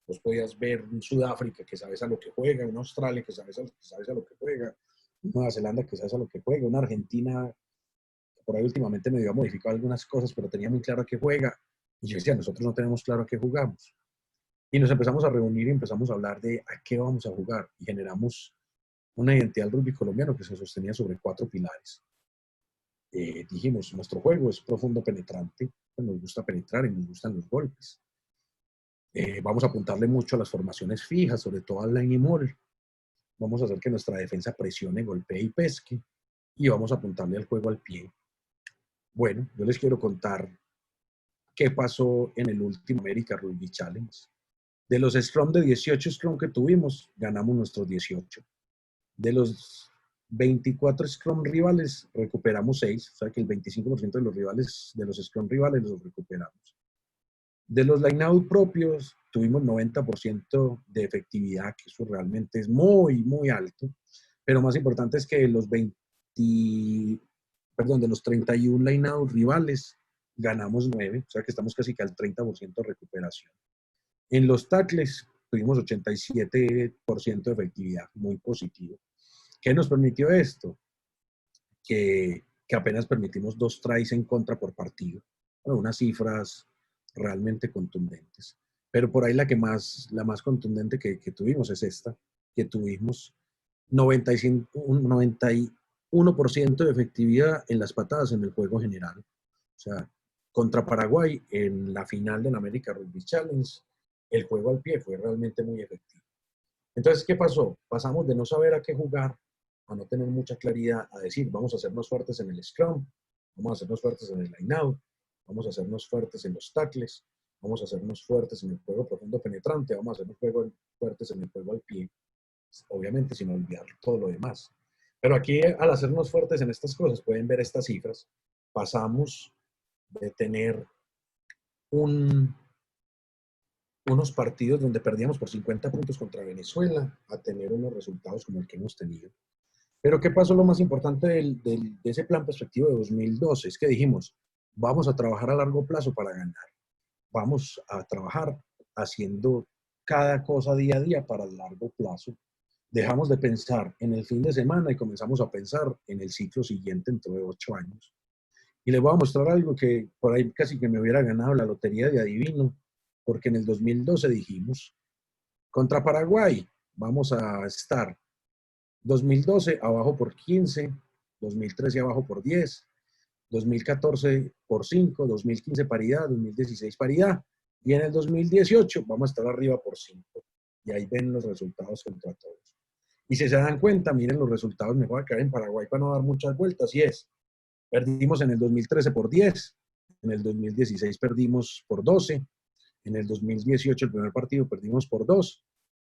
Vos podías ver un Sudáfrica que sabes a lo que juega, una Australia que sabes a lo que juega, Nueva Zelanda que sabes a lo que juega, una Argentina que por ahí últimamente medio ha modificado algunas cosas, pero tenía muy claro a qué juega. Y yo decía, nosotros no tenemos claro a qué jugamos. Y nos empezamos a reunir y empezamos a hablar de a qué vamos a jugar. Y generamos una identidad del rugby colombiano que se sostenía sobre 4 pilares. Dijimos, nuestro juego es profundo penetrante, nos gusta penetrar y nos gustan los golpes. Vamos a apuntarle mucho a las formaciones fijas, sobre todo al line y mall. Vamos a hacer que nuestra defensa presione, golpee y pesque. Y vamos a apuntarle al juego al pie. Bueno, yo les quiero contar qué pasó en el último America Rugby Challenge. De los scrum de 18 scrum que tuvimos, ganamos nuestros 18. De los 24 scrum rivales, recuperamos 6. O sea que el 25% de los rivales, de los scrum rivales, los recuperamos. De los line-out propios, tuvimos 90% de efectividad, que eso realmente es muy, muy alto. Pero más importante es que de los 31 line-out rivales, ganamos 9, o sea que estamos casi que al 30% de recuperación. En los tackles, tuvimos 87% de efectividad, muy positivo. ¿Qué nos permitió esto? Que apenas permitimos 2 tries en contra por partido. Bueno, unas cifras realmente contundentes. Pero por ahí la más contundente que tuvimos es esta, que tuvimos 91% de efectividad en las patadas en el juego general. O sea, contra Paraguay en la final del America Rugby Challenge, el juego al pie fue realmente muy efectivo. Entonces, ¿qué pasó? Pasamos de no saber a qué jugar, a no tener mucha claridad, a decir, vamos a hacernos fuertes en el scrum, vamos a hacernos fuertes en el line-out, vamos a hacernos fuertes en los tackles, vamos a hacernos fuertes en el juego profundo penetrante, vamos a hacernos fuertes en el juego al pie, obviamente sin olvidar todo lo demás. Pero aquí, al hacernos fuertes en estas cosas, pueden ver estas cifras, pasamos de tener unos partidos donde perdíamos por 50 puntos contra Venezuela a tener unos resultados como el que hemos tenido. Pero ¿qué pasó? Lo más importante de ese plan perspectivo de 2012 es que dijimos, vamos a trabajar a largo plazo para ganar. Vamos a trabajar haciendo cada cosa día a día para el largo plazo. Dejamos de pensar en el fin de semana y comenzamos a pensar en el ciclo siguiente dentro de 8 años. Y les voy a mostrar algo que por ahí casi que me hubiera ganado la lotería de adivino, porque en el 2012 dijimos, contra Paraguay vamos a estar 2012 abajo por 15, 2013 abajo por 10, 2014 por 5, 2015 paridad, 2016 paridad, y en el 2018 vamos a estar arriba por 5. Y ahí ven los resultados contra todos. Y si se dan cuenta, miren los resultados, me voy a caer en Paraguay para no dar muchas vueltas, y es, perdimos en el 2013 por 10, en el 2016 perdimos por 12, en el 2018 el primer partido perdimos por 2,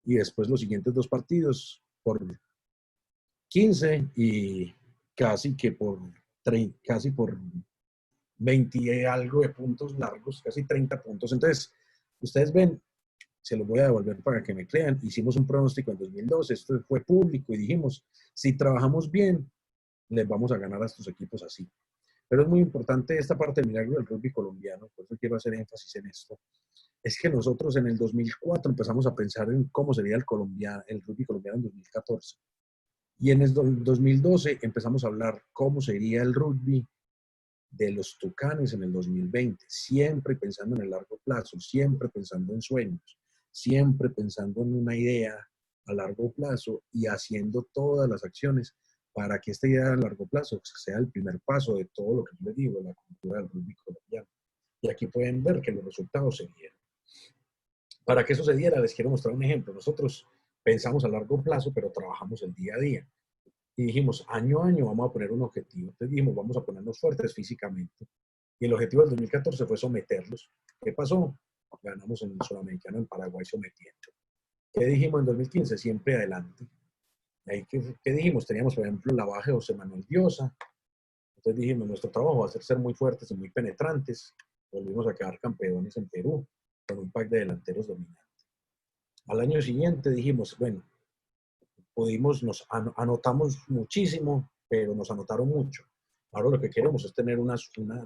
y después los siguientes dos partidos por 15 y casi que por, casi por 20 y algo de puntos largos, casi 30 puntos. Entonces, ustedes ven, se los voy a devolver para que me crean, hicimos un pronóstico en 2012, esto fue público y dijimos, si trabajamos bien, les vamos a ganar a estos equipos así. Pero es muy importante esta parte del milagro del rugby colombiano, por eso quiero hacer énfasis en esto, es que nosotros en el 2004 empezamos a pensar en cómo sería el rugby colombiano en 2014. Y en el 2012 empezamos a hablar cómo sería el rugby de los Tucanes en el 2020, siempre pensando en el largo plazo, siempre pensando en sueños, siempre pensando en una idea a largo plazo y haciendo todas las acciones para que esta idea a largo plazo sea el primer paso de todo lo que les digo, la cultura del rugby colombiano. Y aquí pueden ver que los resultados se dieron. Para que eso se diera, les quiero mostrar un ejemplo. Nosotros pensamos a largo plazo, pero trabajamos el día a día. Y dijimos, año a año vamos a poner un objetivo. Entonces dijimos, vamos a ponernos fuertes físicamente. Y el objetivo del 2014 fue someterlos. ¿Qué pasó? Ganamos en el Sudamericano en Paraguay sometiendo. ¿Qué dijimos en 2015? Siempre adelante. Ahí, ¿qué dijimos? Teníamos, por ejemplo, la baja de José Manuel Diosa. Entonces dijimos, nuestro trabajo va a ser muy fuertes y muy penetrantes. Volvimos a quedar campeones en Perú con un pack de delanteros dominantes. Al año siguiente dijimos, bueno, nos anotamos muchísimo, pero nos anotaron mucho. Ahora lo que queremos es tener una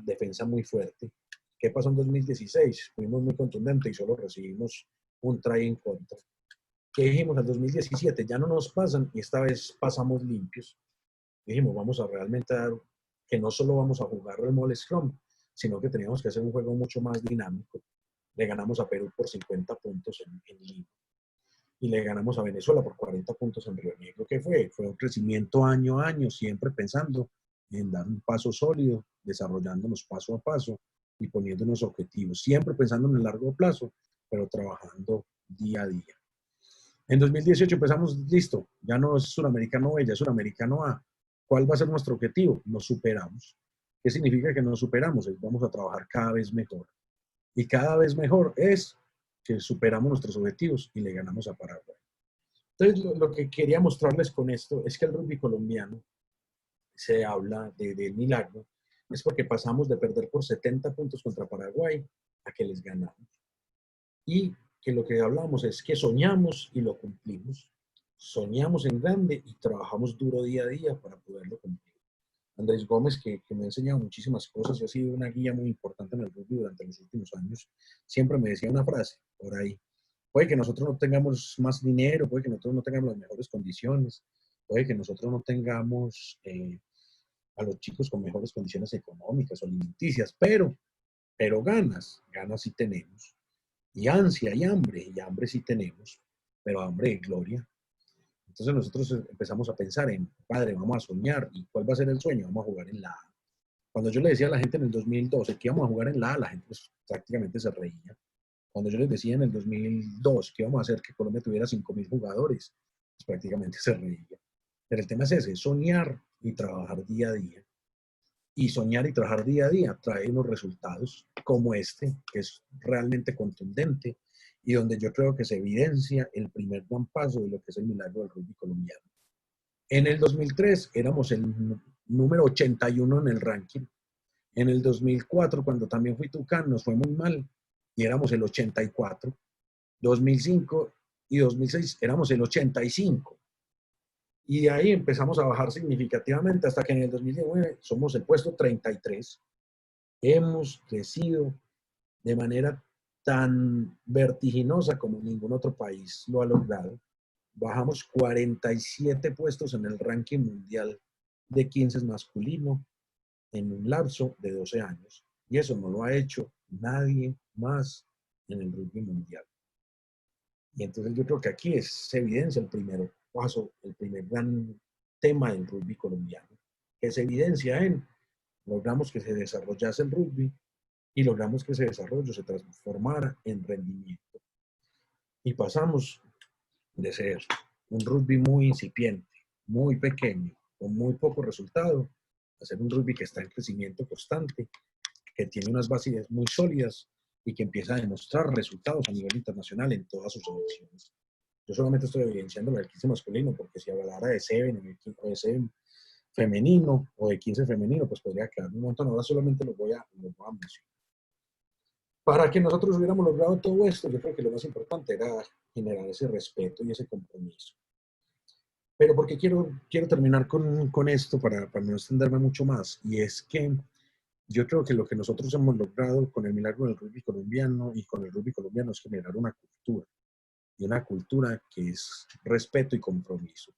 defensa muy fuerte. ¿Qué pasó en 2016? Fuimos muy contundentes y solo recibimos un try en contra. ¿Qué dijimos en 2017? Ya no nos pasan y esta vez pasamos limpios. Dijimos, vamos a realmente dar que no solo vamos a jugar el mall scrum, sino que teníamos que hacer un juego mucho más dinámico. Le ganamos a Perú por 50 puntos en Lima y le ganamos a Venezuela por 40 puntos en Río Negro. ¿Qué fue? Fue un crecimiento año a año, siempre pensando en dar un paso sólido, desarrollándonos paso a paso y poniéndonos objetivos, siempre pensando en el largo plazo, pero trabajando día a día. En 2018 empezamos, listo, ya no es Suramericano B, ya es Suramericano A. ¿Cuál va a ser nuestro objetivo? Nos superamos. ¿Qué significa que nos superamos? Vamos a trabajar cada vez mejor. Y cada vez mejor es que superamos nuestros objetivos y le ganamos a Paraguay. Entonces, lo que quería mostrarles con esto es que el rugby colombiano se habla de milagro, es porque pasamos de perder por 70 puntos contra Paraguay a que les ganamos. Y que lo que hablamos es que soñamos y lo cumplimos. Soñamos en grande y trabajamos duro día a día para poderlo cumplir. Andrés Gómez, que me ha enseñado muchísimas cosas y ha sido una guía muy importante en el rugby durante los últimos años, siempre me decía una frase por ahí. Puede que nosotros no tengamos más dinero, puede que nosotros no tengamos las mejores condiciones, puede que nosotros no tengamos a los chicos con mejores condiciones económicas o alimenticias, pero ganas sí tenemos. Y ansia y hambre sí tenemos, pero hambre de gloria. Entonces nosotros empezamos a pensar en, padre, vamos a soñar. ¿Y cuál va a ser el sueño? Vamos a jugar en la A. Cuando yo le decía a la gente en el 2012 que íbamos a jugar en la A, la gente pues, prácticamente se reía. Cuando yo les decía en el 2002 que íbamos a hacer que Colombia tuviera 5.000 jugadores, pues prácticamente se reía. Pero el tema es ese, soñar y trabajar día a día. Y soñar y trabajar día a día trae unos resultados como este, que es realmente contundente y donde yo creo que se evidencia el primer gran paso de lo que es el milagro del rugby colombiano. En el 2003 éramos el número 81 en el ranking. En el 2004, cuando también fui Tucán, nos fue muy mal y éramos el 84. 2005 y 2006 éramos el 85. Y de ahí empezamos a bajar significativamente hasta que en el 2019 somos el puesto 33. Hemos crecido de manera tan vertiginosa como ningún otro país lo ha logrado. Bajamos 47 puestos en el ranking mundial de 15 masculino en un lapso de 12 años. Y eso no lo ha hecho nadie más en el rugby mundial. Y entonces yo creo que aquí se evidencia el primer paso, el primer gran tema del rugby colombiano, que se evidencia en logramos que se desarrollase el rugby y logramos que ese desarrollo se transformara en rendimiento. Y pasamos de ser un rugby muy incipiente, muy pequeño, con muy poco resultado, a ser un rugby que está en crecimiento constante, que tiene unas bases muy sólidas y que empieza a demostrar resultados a nivel internacional en todas sus selecciones. Yo solamente estoy evidenciando el 15 masculino, porque si hablara de Seven o de Seven femenino o de 15 femenino, pues podría quedar un montón. Ahora solamente los voy a mencionar. Para que nosotros hubiéramos logrado todo esto, yo creo que lo más importante era generar ese respeto y ese compromiso. Pero porque quiero terminar con esto para no extenderme mucho más, y es que yo creo que lo que nosotros hemos logrado con el milagro del rugby colombiano y con el rugby colombiano es generar una cultura, y una cultura que es respeto y compromiso.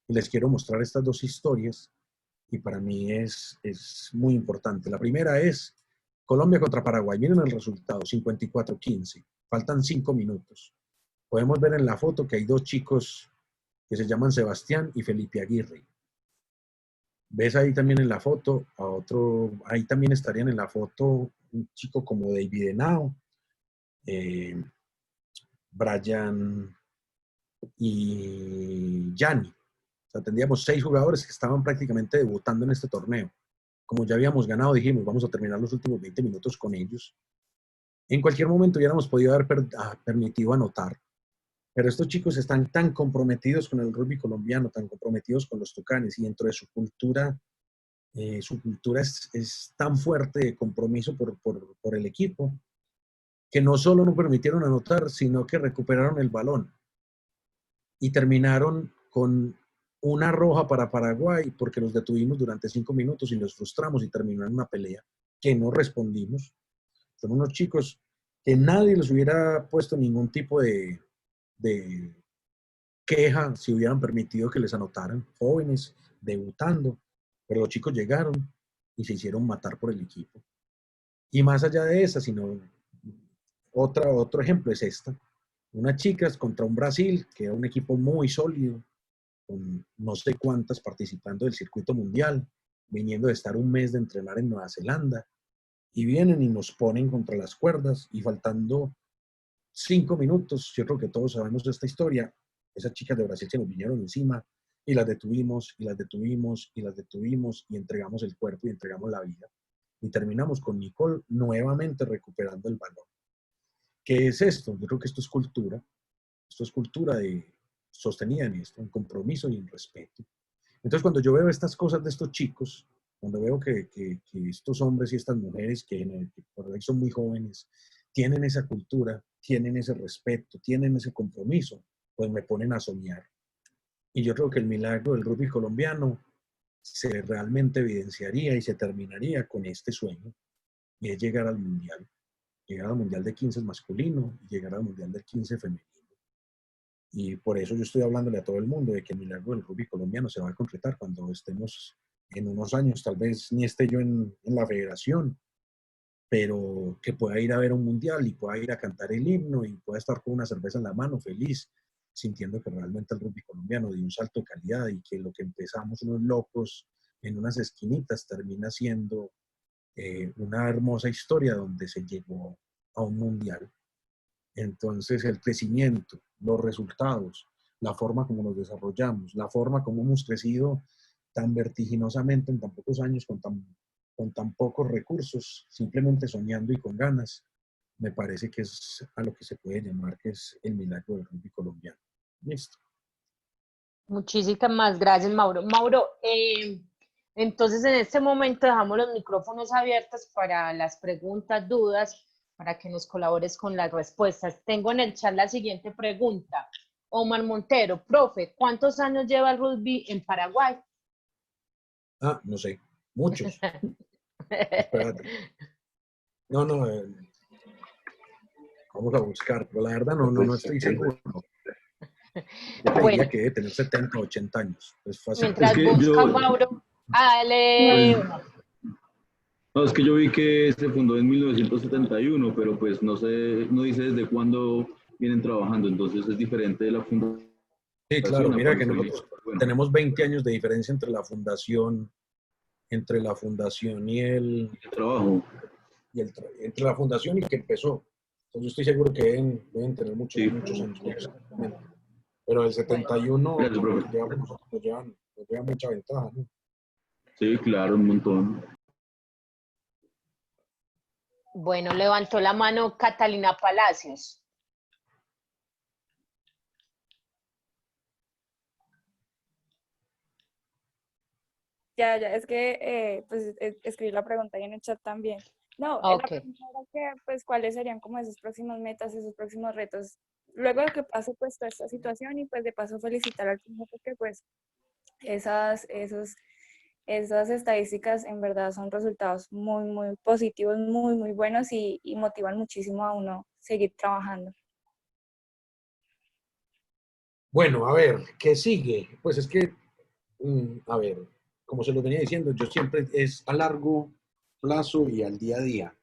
Y les quiero mostrar estas dos historias, y para mí es muy importante. La primera es Colombia contra Paraguay. Miren el resultado, 54-15. Faltan 5 minutos. Podemos ver en la foto que hay dos chicos que se llaman Sebastián y Felipe Aguirre. Ves ahí también en la foto a otro, ahí también estarían en la foto un chico como David Henao, Brian y Gianni. O sea, tendríamos 6 jugadores que estaban prácticamente debutando en este torneo. Como ya habíamos ganado, dijimos, vamos a terminar los últimos 20 minutos con ellos. En cualquier momento hubiéramos podido haber permitido anotar, pero estos chicos están tan comprometidos con el rugby colombiano, tan comprometidos con los Tucanes, y dentro de su cultura es tan fuerte de compromiso por el equipo, que no solo no permitieron anotar, sino que recuperaron el balón y terminaron con una roja para Paraguay porque los detuvimos durante 5 minutos y los frustramos y terminó en una pelea que no respondimos. Son unos chicos que nadie les hubiera puesto ningún tipo de queja si hubieran permitido que les anotaran, jóvenes, debutando, pero los chicos llegaron y se hicieron matar por el equipo. Y más allá de esa, sino otro ejemplo es esta, unas chicas contra un Brasil, que era un equipo muy sólido, con no sé cuántas participando del circuito mundial, viniendo de estar un mes de entrenar en Nueva Zelanda, y vienen y nos ponen contra las cuerdas, y faltando 5 minutos, yo creo que todos sabemos esta historia, esas chicas de Brasil se nos vinieron encima, y las detuvimos, y las detuvimos, y las detuvimos, y entregamos el cuerpo y entregamos la vida. Y terminamos con Nicole nuevamente recuperando el balón. ¿Qué es esto? Yo creo que esto es cultura sostenida en esto, en compromiso y en respeto. Entonces, cuando yo veo estas cosas de estos chicos, cuando veo que estos hombres y estas mujeres, que por ahí son muy jóvenes, tienen esa cultura, tienen ese respeto, tienen ese compromiso, pues me ponen a soñar. Y yo creo que el milagro del rugby colombiano se realmente evidenciaría y se terminaría con este sueño, y es llegar al Mundial de 15 masculino y llegar al Mundial del 15 femenino. Y por eso yo estoy hablándole a todo el mundo de que el milagro del rugby colombiano se va a concretar cuando estemos en unos años, tal vez ni esté yo en la federación, pero que pueda ir a ver un mundial y pueda ir a cantar el himno y pueda estar con una cerveza en la mano feliz, sintiendo que realmente el rugby colombiano dio un salto de calidad y que lo que empezamos unos locos en unas esquinitas termina siendo una hermosa historia donde se llegó a un mundial. Entonces, el crecimiento, los resultados, la forma como nos desarrollamos, la forma como hemos crecido tan vertiginosamente en tan pocos años, con tan pocos recursos, simplemente soñando y con ganas, me parece que es a lo que se puede llamar que es el milagro del rugby colombiano. Listo. Muchísimas gracias, Mauro. Mauro, entonces en este momento dejamos los micrófonos abiertos para las preguntas, dudas, para que nos colabores con las respuestas. Tengo en el chat la siguiente pregunta. Omar Montero, profe, ¿cuántos años lleva el rugby en Paraguay? Ah, no sé, muchos. Espérate. No, no, vamos a buscar, pero la verdad no estoy seguro. Yo te Bueno, diría que debe tener 70, 80 años. Es fácil. Es mientras que busca yo, Mauro, dale, pues, Omar. no, es que yo vi que se fundó en 1971, pero pues no sé, no dice desde cuándo vienen trabajando, entonces es diferente de la fundación Sí, claro, a mira que cuando se inició. nosotros Bueno, tenemos 20 años de diferencia entre la fundación el trabajo, entre la fundación y que empezó. Entonces yo estoy seguro que deben tener muchos, sí. muchos años, exactamente. Pero el Bueno, 71, Gracias, con lo profe. que llevamos nosotros, nos lleva mucha ventaja, ¿no? Sí, claro, un montón. bueno, levantó la mano Catalina Palacios. Ya, es que pues escribí la pregunta ahí en el chat también. No, la Ok. pregunta era que, pues, ¿cuáles serían como esas próximas metas, esos próximos retos? Luego de que pase, pues, toda esta situación y, pues, de paso felicitar al equipo porque, pues, esas estadísticas en verdad son resultados muy, muy positivos, muy, muy buenos y motivan muchísimo a uno seguir trabajando. Bueno, a ver, ¿qué sigue? Pues es que, a ver, como se lo venía diciendo, yo siempre es a largo plazo y al día a día.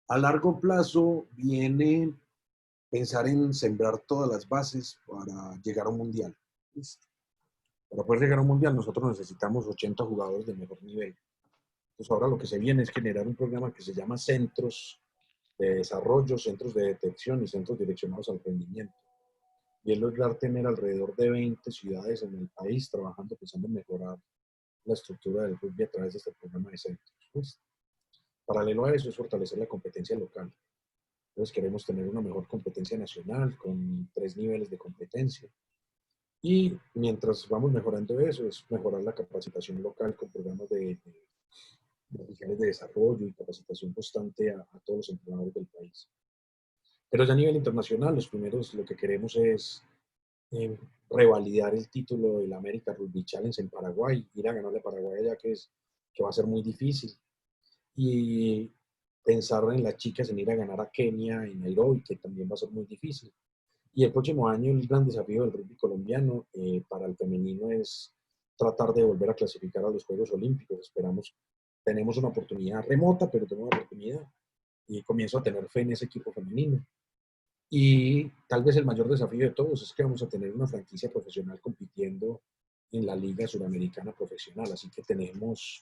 A largo plazo viene pensar en sembrar todas las bases para llegar a un mundial. ¿Listo? Para poder llegar a un mundial nosotros necesitamos 80 jugadores de mejor nivel. Entonces ahora lo que se viene es generar un programa que se llama Centros de Desarrollo, Centros de Detección y Centros Direccionados al Rendimiento. Y es lograr tener alrededor de 20 ciudades en el país trabajando, pensando en mejorar la estructura del rugby a través de este programa de centros. Pues, paralelo a eso es fortalecer la competencia local. Entonces queremos tener una mejor competencia nacional con 3 niveles de competencia. Y mientras vamos mejorando eso, es mejorar la capacitación local con programas de oficiales de desarrollo y capacitación constante a todos los entrenadores del país. Pero ya a nivel internacional, los primeros lo que queremos es eh, revalidar el título del América Rugby Challenge en Paraguay, ir a ganarle a Paraguay allá que va a ser muy difícil. Y pensar en las chicas en ir a ganar a Kenia, en Nairobi, que también va a ser muy difícil. Y el próximo año el gran desafío del rugby colombiano para el femenino es tratar de volver a clasificar a los Juegos Olímpicos. Esperamos, tenemos una oportunidad remota, pero tenemos una oportunidad y comienzo a tener fe en ese equipo femenino. Y tal vez el mayor desafío de todos es que vamos a tener una franquicia profesional compitiendo en la Liga Suramericana Profesional. Así que tenemos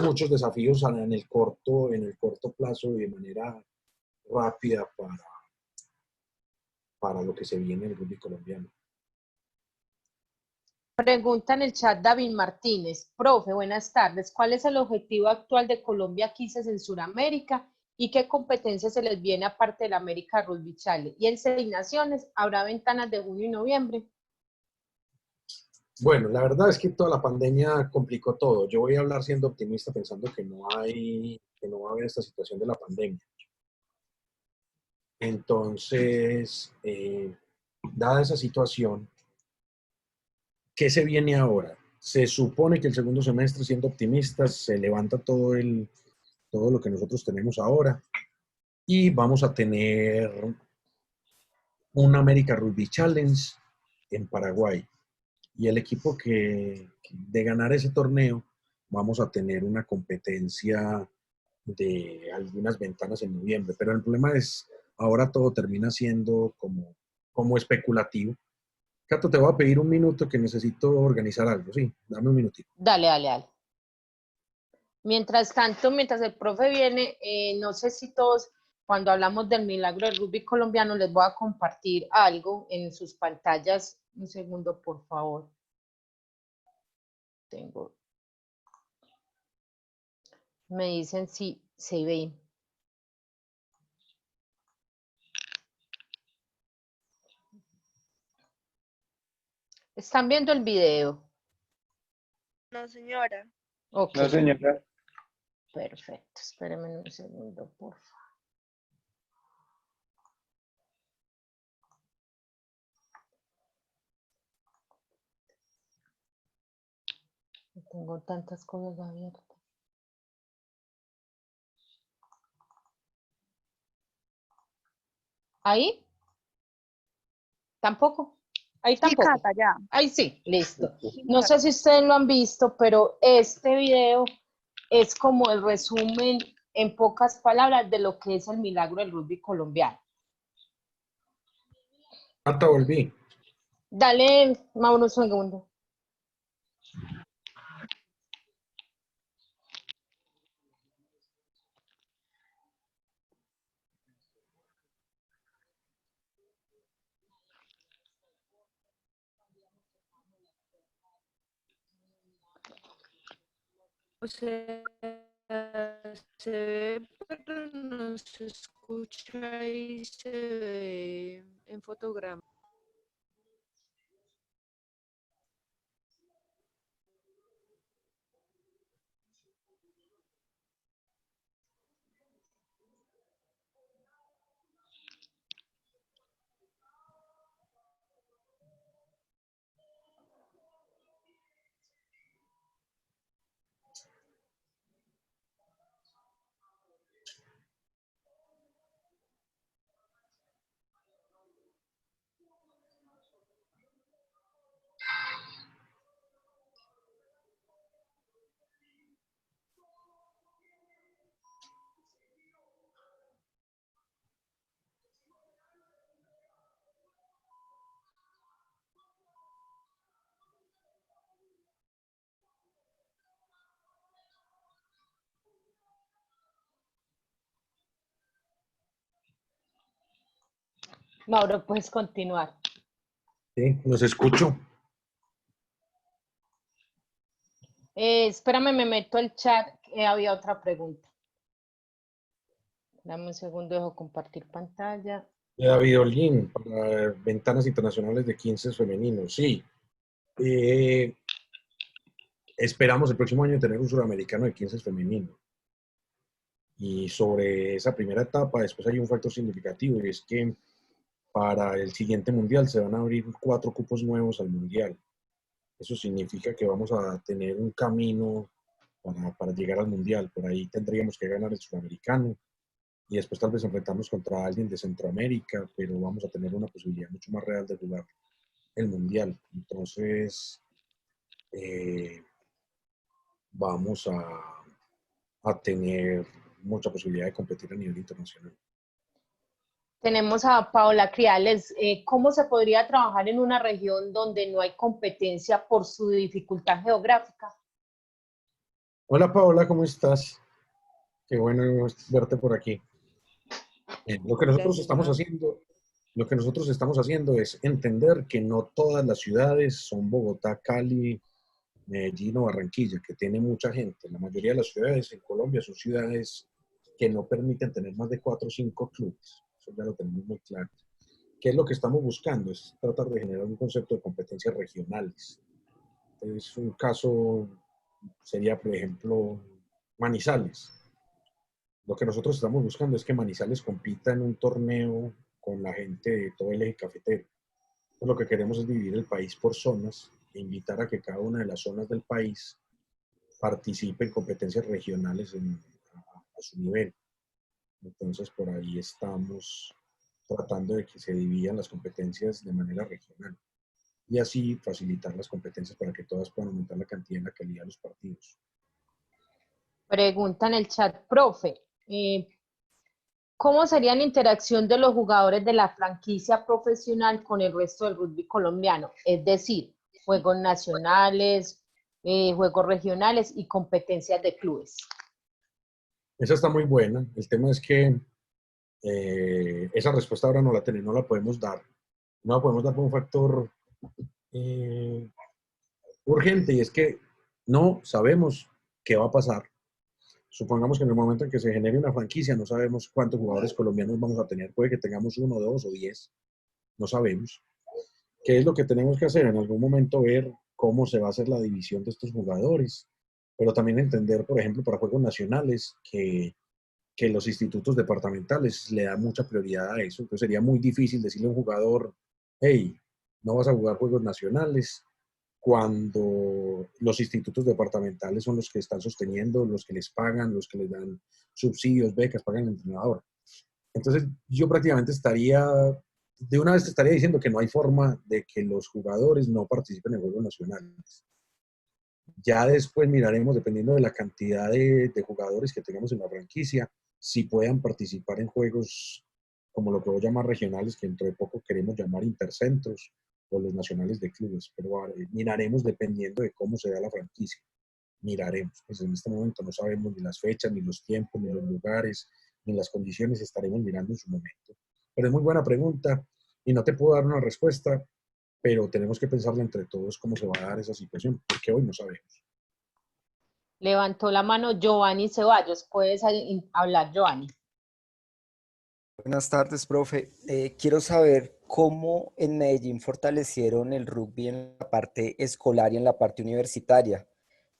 muchos desafíos en el corto plazo y de manera rápida para lo que se viene en el rugby colombiano. Pregunta en el chat David Martínez. Profe, buenas tardes. ¿Cuál es el objetivo actual de Colombia Quises en Sudamérica y qué competencia se les viene aparte del América Rugby Challenge? Y en 6 naciones, ¿habrá ventanas de junio y noviembre? Bueno, la verdad es que toda la pandemia complicó todo. Yo voy a hablar siendo optimista pensando que no va a haber esta situación de la pandemia. Entonces, dada esa situación, ¿qué se viene ahora? Se supone que el segundo semestre, siendo optimistas, se levanta todo lo que nosotros tenemos ahora y vamos a tener un América Rugby Challenge en Paraguay. Y el equipo de ganar ese torneo, vamos a tener una competencia de algunas ventanas en noviembre. Pero el problema es, ahora todo termina siendo como especulativo. Cato, te voy a pedir un minuto que necesito organizar algo, sí, dame un minutito. Dale, dale, dale. Mientras tanto, mientras el profe viene, no sé si todos, cuando hablamos del milagro del rugby colombiano, les voy a compartir algo en sus pantallas. Un segundo, por favor. Me dicen si se ve. ¿Están viendo el video? No, señora. Ok. No, señora. Perfecto. Espérenme un segundo, por favor. Tengo tantas cosas abiertas. ¿Ahí? ¿Tampoco? Ahí Sí, tampoco. Cata, ya. Ahí sí, listo. No sé si ustedes lo han visto, pero este video es como el resumen en pocas palabras de lo que es el milagro del rugby colombiano. Hasta volví. Dale, Mauro, un segundo. O sea, se ve, pero no se escucha y se ve en fotograma. Mauro, puedes continuar. Sí, los escucho. Espérame, me meto al chat, había otra pregunta. Dame un segundo, dejo compartir pantalla. David Holguín, para ventanas internacionales de 15 femeninos. Sí. Esperamos el próximo año tener un suramericano de 15 femenino. Y sobre esa primera etapa, después hay un factor significativo y es que para el siguiente mundial se van a abrir 4 cupos nuevos al mundial. Eso significa que vamos a tener un camino para llegar al mundial. Por ahí tendríamos que ganar el suramericano y después tal vez enfrentarnos contra alguien de Centroamérica, pero vamos a tener una posibilidad mucho más real de jugar el mundial. Entonces, vamos a tener mucha posibilidad de competir a nivel internacional. Tenemos a Paola Criales. ¿Cómo se podría trabajar en una región donde no hay competencia por su dificultad geográfica? Hola Paola, ¿cómo estás? Qué bueno verte por aquí. Lo que nosotros estamos haciendo, lo que nosotros estamos haciendo es entender que no todas las ciudades son Bogotá, Cali, Medellín o Barranquilla, que tiene mucha gente. La mayoría de las ciudades en Colombia son ciudades que no permiten tener más de 4 o 5 clubes. Eso ya lo tenemos muy claro. ¿Qué es lo que estamos buscando? Es tratar de generar un concepto de competencias regionales. Entonces, un caso sería, por ejemplo, Manizales. Lo que nosotros estamos buscando es que Manizales compita en un torneo con la gente de todo el eje cafetero. Entonces, lo que queremos es dividir el país por zonas e invitar a que cada una de las zonas del país participe en competencias regionales a su nivel. Entonces, por ahí estamos tratando de que se dividan las competencias de manera regional y así facilitar las competencias para que todas puedan aumentar la cantidad y la calidad de los partidos. Pregunta en el chat, profe, ¿cómo sería la interacción de los jugadores de la franquicia profesional con el resto del rugby colombiano? Es decir, juegos nacionales, juegos regionales y competencias de clubes. Esa está muy buena. El tema es que esa respuesta ahora no la tenemos, no la podemos dar. No la podemos dar por un factor urgente y es que no sabemos qué va a pasar. Supongamos que en el momento en que se genere una franquicia no sabemos cuántos jugadores colombianos vamos a tener. Puede que tengamos 1, 2 o 10. No sabemos. ¿Qué es lo que tenemos que hacer? En algún momento ver cómo se va a hacer la división de estos jugadores, pero también entender, por ejemplo, para juegos nacionales, que los institutos departamentales le dan mucha prioridad a eso. Entonces sería muy difícil decirle a un jugador, hey, no vas a jugar juegos nacionales cuando los institutos departamentales son los que están sosteniendo, los que les pagan, los que les dan subsidios, becas, pagan el entrenador. Entonces, yo prácticamente de una vez te estaría diciendo que no hay forma de que los jugadores no participen en juegos nacionales. Ya después miraremos, dependiendo de la cantidad de jugadores que tengamos en la franquicia, si puedan participar en juegos como lo que voy a llamar regionales, que dentro de poco queremos llamar intercentros, o los nacionales de clubes. Pero miraremos dependiendo de cómo se da la franquicia. Miraremos. Pues en este momento no sabemos ni las fechas, ni los tiempos, ni los lugares, ni las condiciones. Estaremos mirando en su momento. Pero es muy buena pregunta y no te puedo dar una respuesta, pero tenemos que pensarle entre todos cómo se va a dar esa situación, porque hoy no sabemos. Levantó la mano Giovanni Ceballos. Puedes hablar, Giovanni. Buenas tardes, profe. Quiero saber cómo en Medellín fortalecieron el rugby en la parte escolar y en la parte universitaria.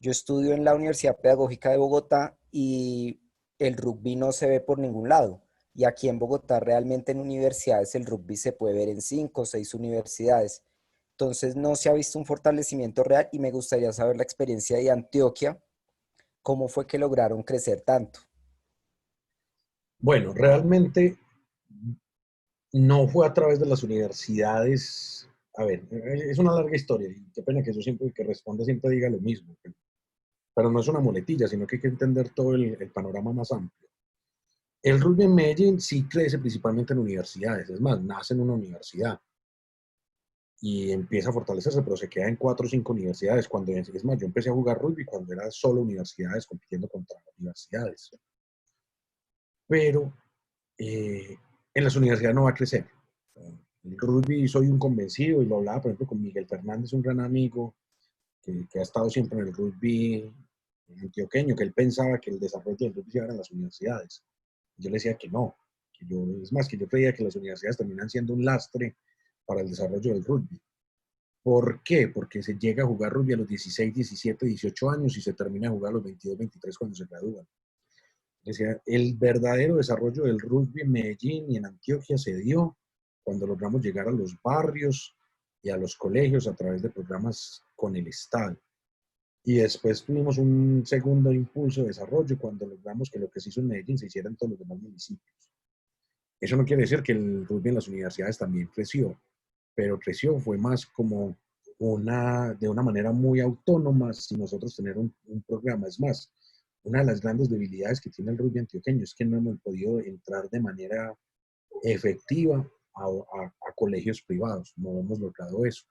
Yo estudio en la Universidad Pedagógica de Bogotá y el rugby no se ve por ningún lado. Y aquí en Bogotá realmente en universidades el rugby se puede ver en 5 o 6 universidades. Entonces no se ha visto un fortalecimiento real y me gustaría saber la experiencia de Antioquia, cómo fue que lograron crecer tanto. Bueno, realmente no fue a través de las universidades. A ver, es una larga historia y qué pena que yo siempre que responda siempre diga lo mismo. Pero no es una muletilla, sino que hay que entender todo el panorama más amplio. El rugby en Medellín sí crece principalmente en universidades, es más, nace en una universidad y empieza a fortalecerse, pero se queda en 4 o 5 universidades. Es más, yo empecé a jugar rugby cuando era solo universidades compitiendo contra universidades. Pero en las universidades no va a crecer. El rugby soy un convencido y lo hablaba, por ejemplo, con Miguel Fernández, un gran amigo que ha estado siempre en el rugby antioqueño, que él pensaba que el desarrollo del rugby se iba a dar en las universidades. Yo le decía que no, es más, que yo creía que las universidades terminan siendo un lastre para el desarrollo del rugby. ¿Por qué? Porque se llega a jugar rugby a los 16, 17, 18 años y se termina a jugar a los 22, 23 cuando se gradúan. Decía, el verdadero desarrollo del rugby en Medellín y en Antioquia se dio cuando logramos llegar a los barrios y a los colegios a través de programas con el Estado. Y después tuvimos un segundo impulso de desarrollo cuando logramos que lo que se hizo en Medellín se hiciera en todos los demás municipios. Eso no quiere decir que el rugby en las universidades también creció, pero creció fue más como de una manera muy autónoma sin nosotros tener un programa. Es más, una de las grandes debilidades que tiene el rugby antioqueño es que no hemos podido entrar de manera efectiva a colegios privados, no hemos logrado eso.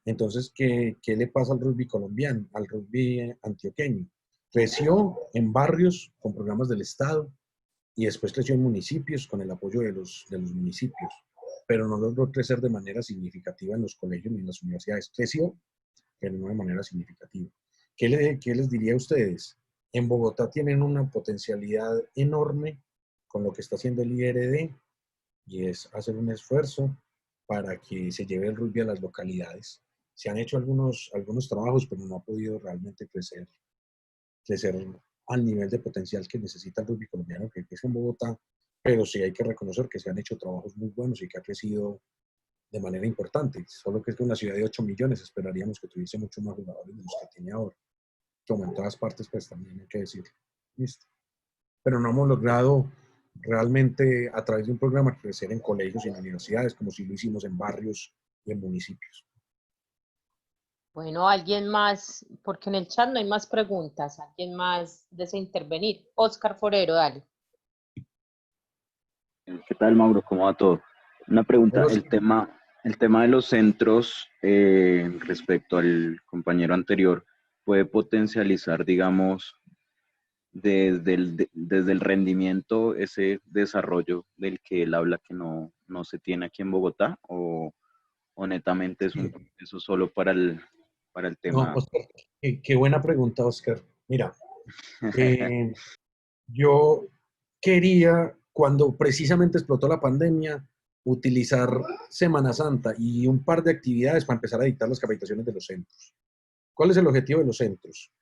Entonces, ¿qué le pasa al rugby colombiano, al rugby antioqueño? Creció en barrios con programas del Estado y después creció en municipios con el apoyo de los municipios, pero no logró crecer de manera significativa en los colegios ni en las universidades. Creció, pero no de manera significativa. ¿Qué les diría a ustedes? En Bogotá tienen una potencialidad enorme con lo que está haciendo el IRD y es hacer un esfuerzo para que se lleve el rugby a las localidades. Se han hecho algunos trabajos, pero no ha podido realmente crecer al nivel de potencial que necesita el rugby colombiano, que es en Bogotá, pero sí hay que reconocer que se han hecho trabajos muy buenos y que ha crecido de manera importante. Solo que es que una ciudad de 8 millones esperaríamos que tuviese mucho más jugadores de los que tiene ahora. Como en todas partes, pues también hay que decirlo. ¿Listo? Pero no hemos logrado realmente a través de un programa crecer en colegios y en universidades, como si lo hicimos en barrios y en municipios. Bueno, alguien más, porque en el chat no hay más preguntas. ¿Alguien más desea intervenir? Oscar Forero, dale. ¿Qué tal, Mauro? ¿Cómo va todo? Una pregunta, Pero, el tema de los centros respecto al compañero anterior, ¿puede potencializar, digamos, desde el rendimiento ese desarrollo del que él habla que no se tiene aquí en Bogotá? ¿O netamente es un proceso solo para el tema? no, Oscar, qué buena pregunta, Oscar. Mira, yo quería, cuando precisamente explotó la pandemia, utilizar Semana Santa y un par de actividades para empezar a dictar las capacitaciones de los centros. ¿Cuál es el objetivo de los centros?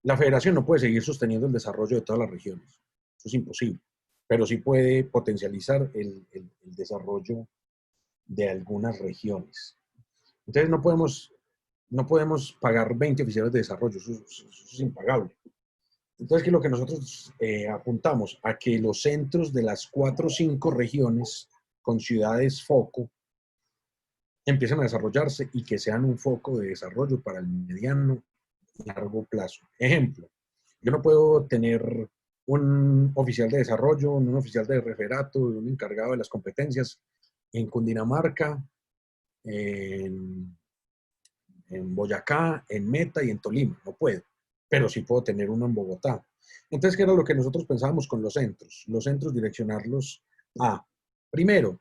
La federación no puede seguir sosteniendo el desarrollo de todas las regiones. Eso es imposible. Pero sí puede potencializar el desarrollo de algunas regiones. Entonces no podemos pagar 20 oficiales de desarrollo, eso es impagable. Entonces, ¿qué es lo que nosotros apuntamos? A que los centros de las 4 o 5 regiones con ciudades foco empiecen a desarrollarse y que sean un foco de desarrollo para el mediano y largo plazo. Ejemplo, yo no puedo tener un oficial de desarrollo, un oficial de referato, un encargado de las competencias en Cundinamarca, en Boyacá, en Meta y en Tolima. No puedo, pero sí puedo tener uno en Bogotá. Entonces, ¿qué era lo que nosotros pensábamos con los centros? Los centros direccionarlos a, primero,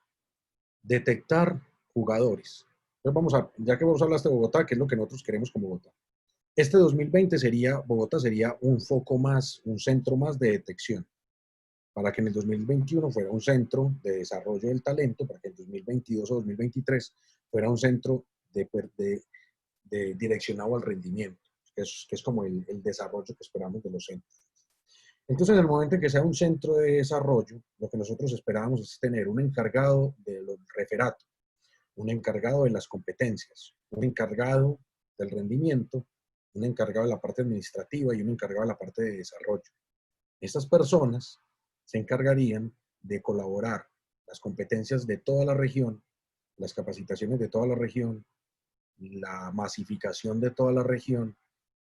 detectar jugadores. Entonces ya que vos hablaste de Bogotá, ¿qué es lo que nosotros queremos con Bogotá? Este 2020 Bogotá sería un foco más, un centro más de detección, para que en el 2021 fuera un centro de desarrollo del talento, para que en 2022 o 2023 fuera un centro de direccionado al rendimiento, que es como el desarrollo que esperamos de los centros. Entonces, en el momento en que sea un centro de desarrollo, lo que nosotros esperábamos es tener un encargado de los referatos, un encargado de las competencias, un encargado del rendimiento, un encargado de la parte administrativa y un encargado de la parte de desarrollo. Estas personas se encargarían de colaborar las competencias de toda la región, las capacitaciones de toda la región, la masificación de toda la región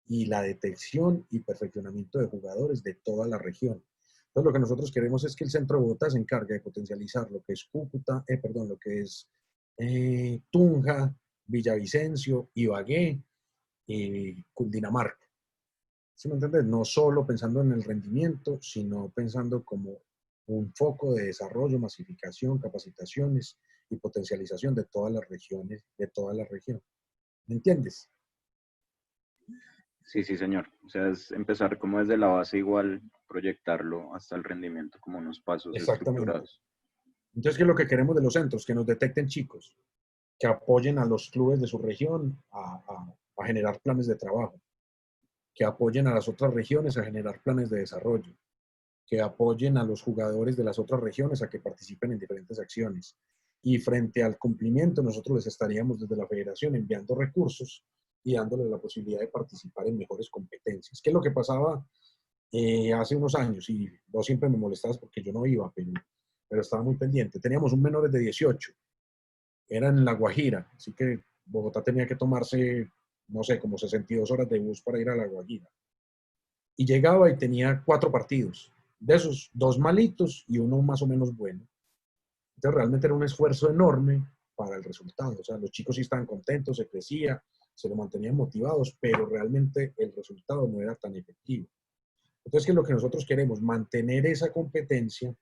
y la detección y perfeccionamiento de jugadores de toda la región. Entonces, lo que nosotros queremos es que el Centro de Bogotá se encargue de potencializar lo que es lo que es Tunja, Villavicencio, Ibagué y Cundinamarca. ¿Sí me entiendes? No solo pensando en el rendimiento, sino pensando como un foco de desarrollo, masificación, capacitaciones y potencialización de todas las regiones, de toda la región. ¿Me entiendes? Sí, sí, señor. O sea, es empezar como desde la base igual, proyectarlo hasta el rendimiento como unos pasos Exactamente. estructurados. Entonces, ¿qué es lo que queremos de los centros? Que nos detecten chicos, que apoyen a los clubes de su región a generar planes de trabajo, que apoyen a las otras regiones a generar planes de desarrollo, que apoyen a los jugadores de las otras regiones a que participen en diferentes acciones. Y frente al cumplimiento, nosotros les estaríamos desde la federación enviando recursos y dándoles la posibilidad de participar en mejores competencias. ¿Qué es lo que pasaba hace unos años? Y vos siempre me molestabas porque yo no iba, pero estaba muy pendiente. Teníamos un menores de 18, era en La Guajira, así que Bogotá tenía que tomarse, no sé, como 62 horas de bus para ir a La Guajira. Y llegaba y tenía 4 partidos, de esos 2 malitos y uno más o menos bueno. Entonces realmente era un esfuerzo enorme para el resultado. O sea, los chicos sí estaban contentos, se crecía, se lo mantenían motivados, pero realmente el resultado no era tan efectivo. Entonces, ¿qué es lo que nosotros queremos? Mantener esa competencia,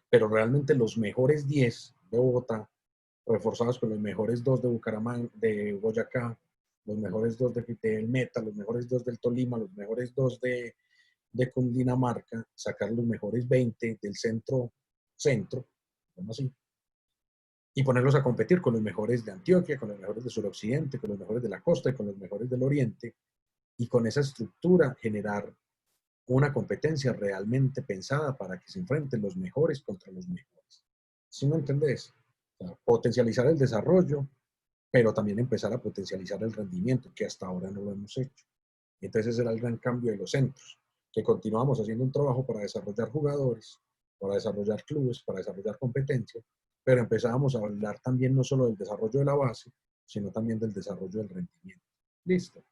pero realmente los mejores 10 de Bogotá, reforzados con los mejores 2 de Bucaramanga, de Boyacá, los mejores 2 del Meta, los mejores 2 del Tolima, los mejores 2 de Cundinamarca, sacar los mejores 20 del centro, como así, y ponerlos a competir con los mejores de Antioquia, con los mejores de suroccidente, con los mejores de la costa y con los mejores del oriente, y con esa estructura generar una competencia realmente pensada para que se enfrenten los mejores contra los mejores. ¿Sí me entendés? O sea, potencializar el desarrollo, pero también empezar a potencializar el rendimiento, que hasta ahora no lo hemos hecho. Y entonces ese era el gran cambio de los centros, que continuamos haciendo un trabajo para desarrollar jugadores, para desarrollar clubes, para desarrollar competencias, pero empezábamos a hablar también no solo del desarrollo de la base, sino también del desarrollo del rendimiento. Listo.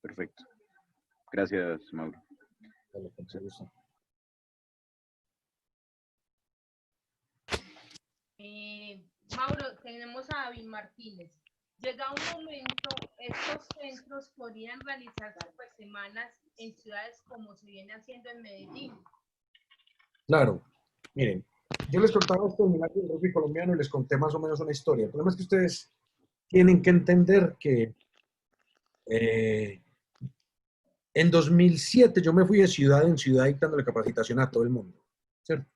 Perfecto. Gracias, Mauro. Dale, con mucho gusto. Mauro, tenemos a David Martínez. Llega un momento, estos centros podrían realizarse por semanas en ciudades como se viene haciendo en Medellín. Claro, miren, yo les contaba esto en el área del rugby colombiano y les conté más o menos una historia. El problema es que ustedes tienen que entender que en 2007 yo me fui de ciudad en ciudad dictándole capacitación a todo el mundo, ¿cierto?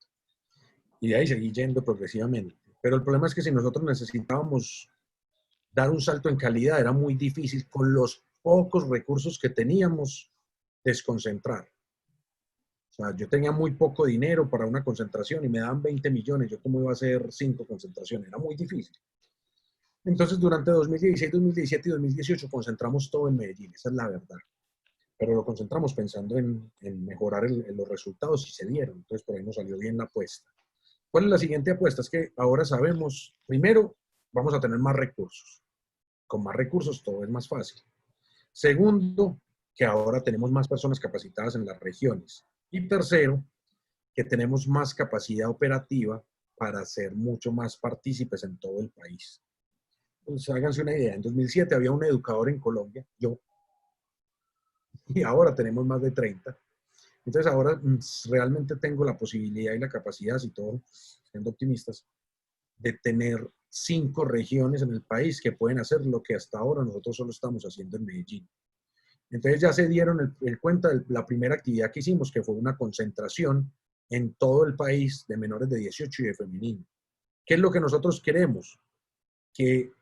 Y de ahí seguí yendo progresivamente. Pero el problema es que si nosotros necesitábamos dar un salto en calidad, era muy difícil con los pocos recursos que teníamos desconcentrar. O sea, yo tenía muy poco dinero para una concentración y me daban 20 millones. ¿Yo cómo iba a hacer 5 concentraciones? Era muy difícil. Entonces, durante 2016, 2017 y 2018 concentramos todo en Medellín, esa es la verdad. Pero lo concentramos pensando en mejorar los resultados y se dieron. Entonces, por ahí nos salió bien la apuesta. ¿Cuál es la siguiente apuesta? Es que ahora sabemos, primero, vamos a tener más recursos. Con más recursos todo es más fácil. Segundo, que ahora tenemos más personas capacitadas en las regiones. Y tercero, que tenemos más capacidad operativa para ser mucho más partícipes en todo el país. Pues háganse una idea, en 2007 había un educador en Colombia, yo, y ahora tenemos más de 30. Entonces ahora realmente tengo la posibilidad y la capacidad, si todos siendo optimistas, de tener 5 regiones en el país que pueden hacer lo que hasta ahora nosotros solo estamos haciendo en Medellín. Entonces ya se dieron el cuenta de la primera actividad que hicimos, que fue una concentración en todo el país de menores de 18 y de femenino. ¿Qué es lo que nosotros queremos? Que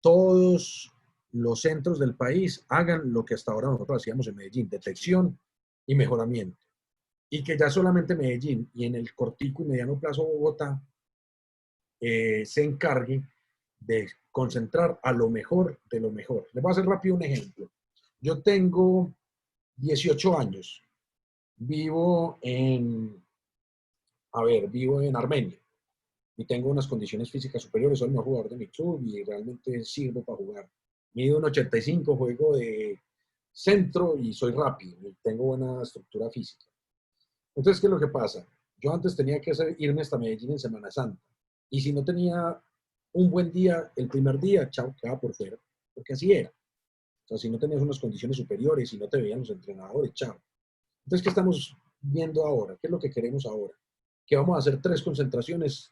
todos los centros del país hagan lo que hasta ahora nosotros hacíamos en Medellín, detección y mejoramiento. Y que ya solamente Medellín y en el cortico y mediano plazo Bogotá se encargue de concentrar a lo mejor de lo mejor. Les voy a hacer rápido un ejemplo. Yo tengo 18 años, vivo en Armenia y tengo unas condiciones físicas superiores, soy el mejor jugador de mi club y realmente sirvo para jugar. Mido un 85, juego de centro y soy rápido y tengo buena estructura física. Entonces, ¿qué es lo que pasa? Yo antes tenía que irme hasta Medellín en Semana Santa y si no tenía un buen día, el primer día, chao, quedaba por fuera, porque así era. O sea, si no tenías unas condiciones superiores, si no te veían los entrenadores, chao. Entonces, ¿qué estamos viendo ahora? ¿Qué es lo que queremos ahora? Que vamos a hacer 3 concentraciones.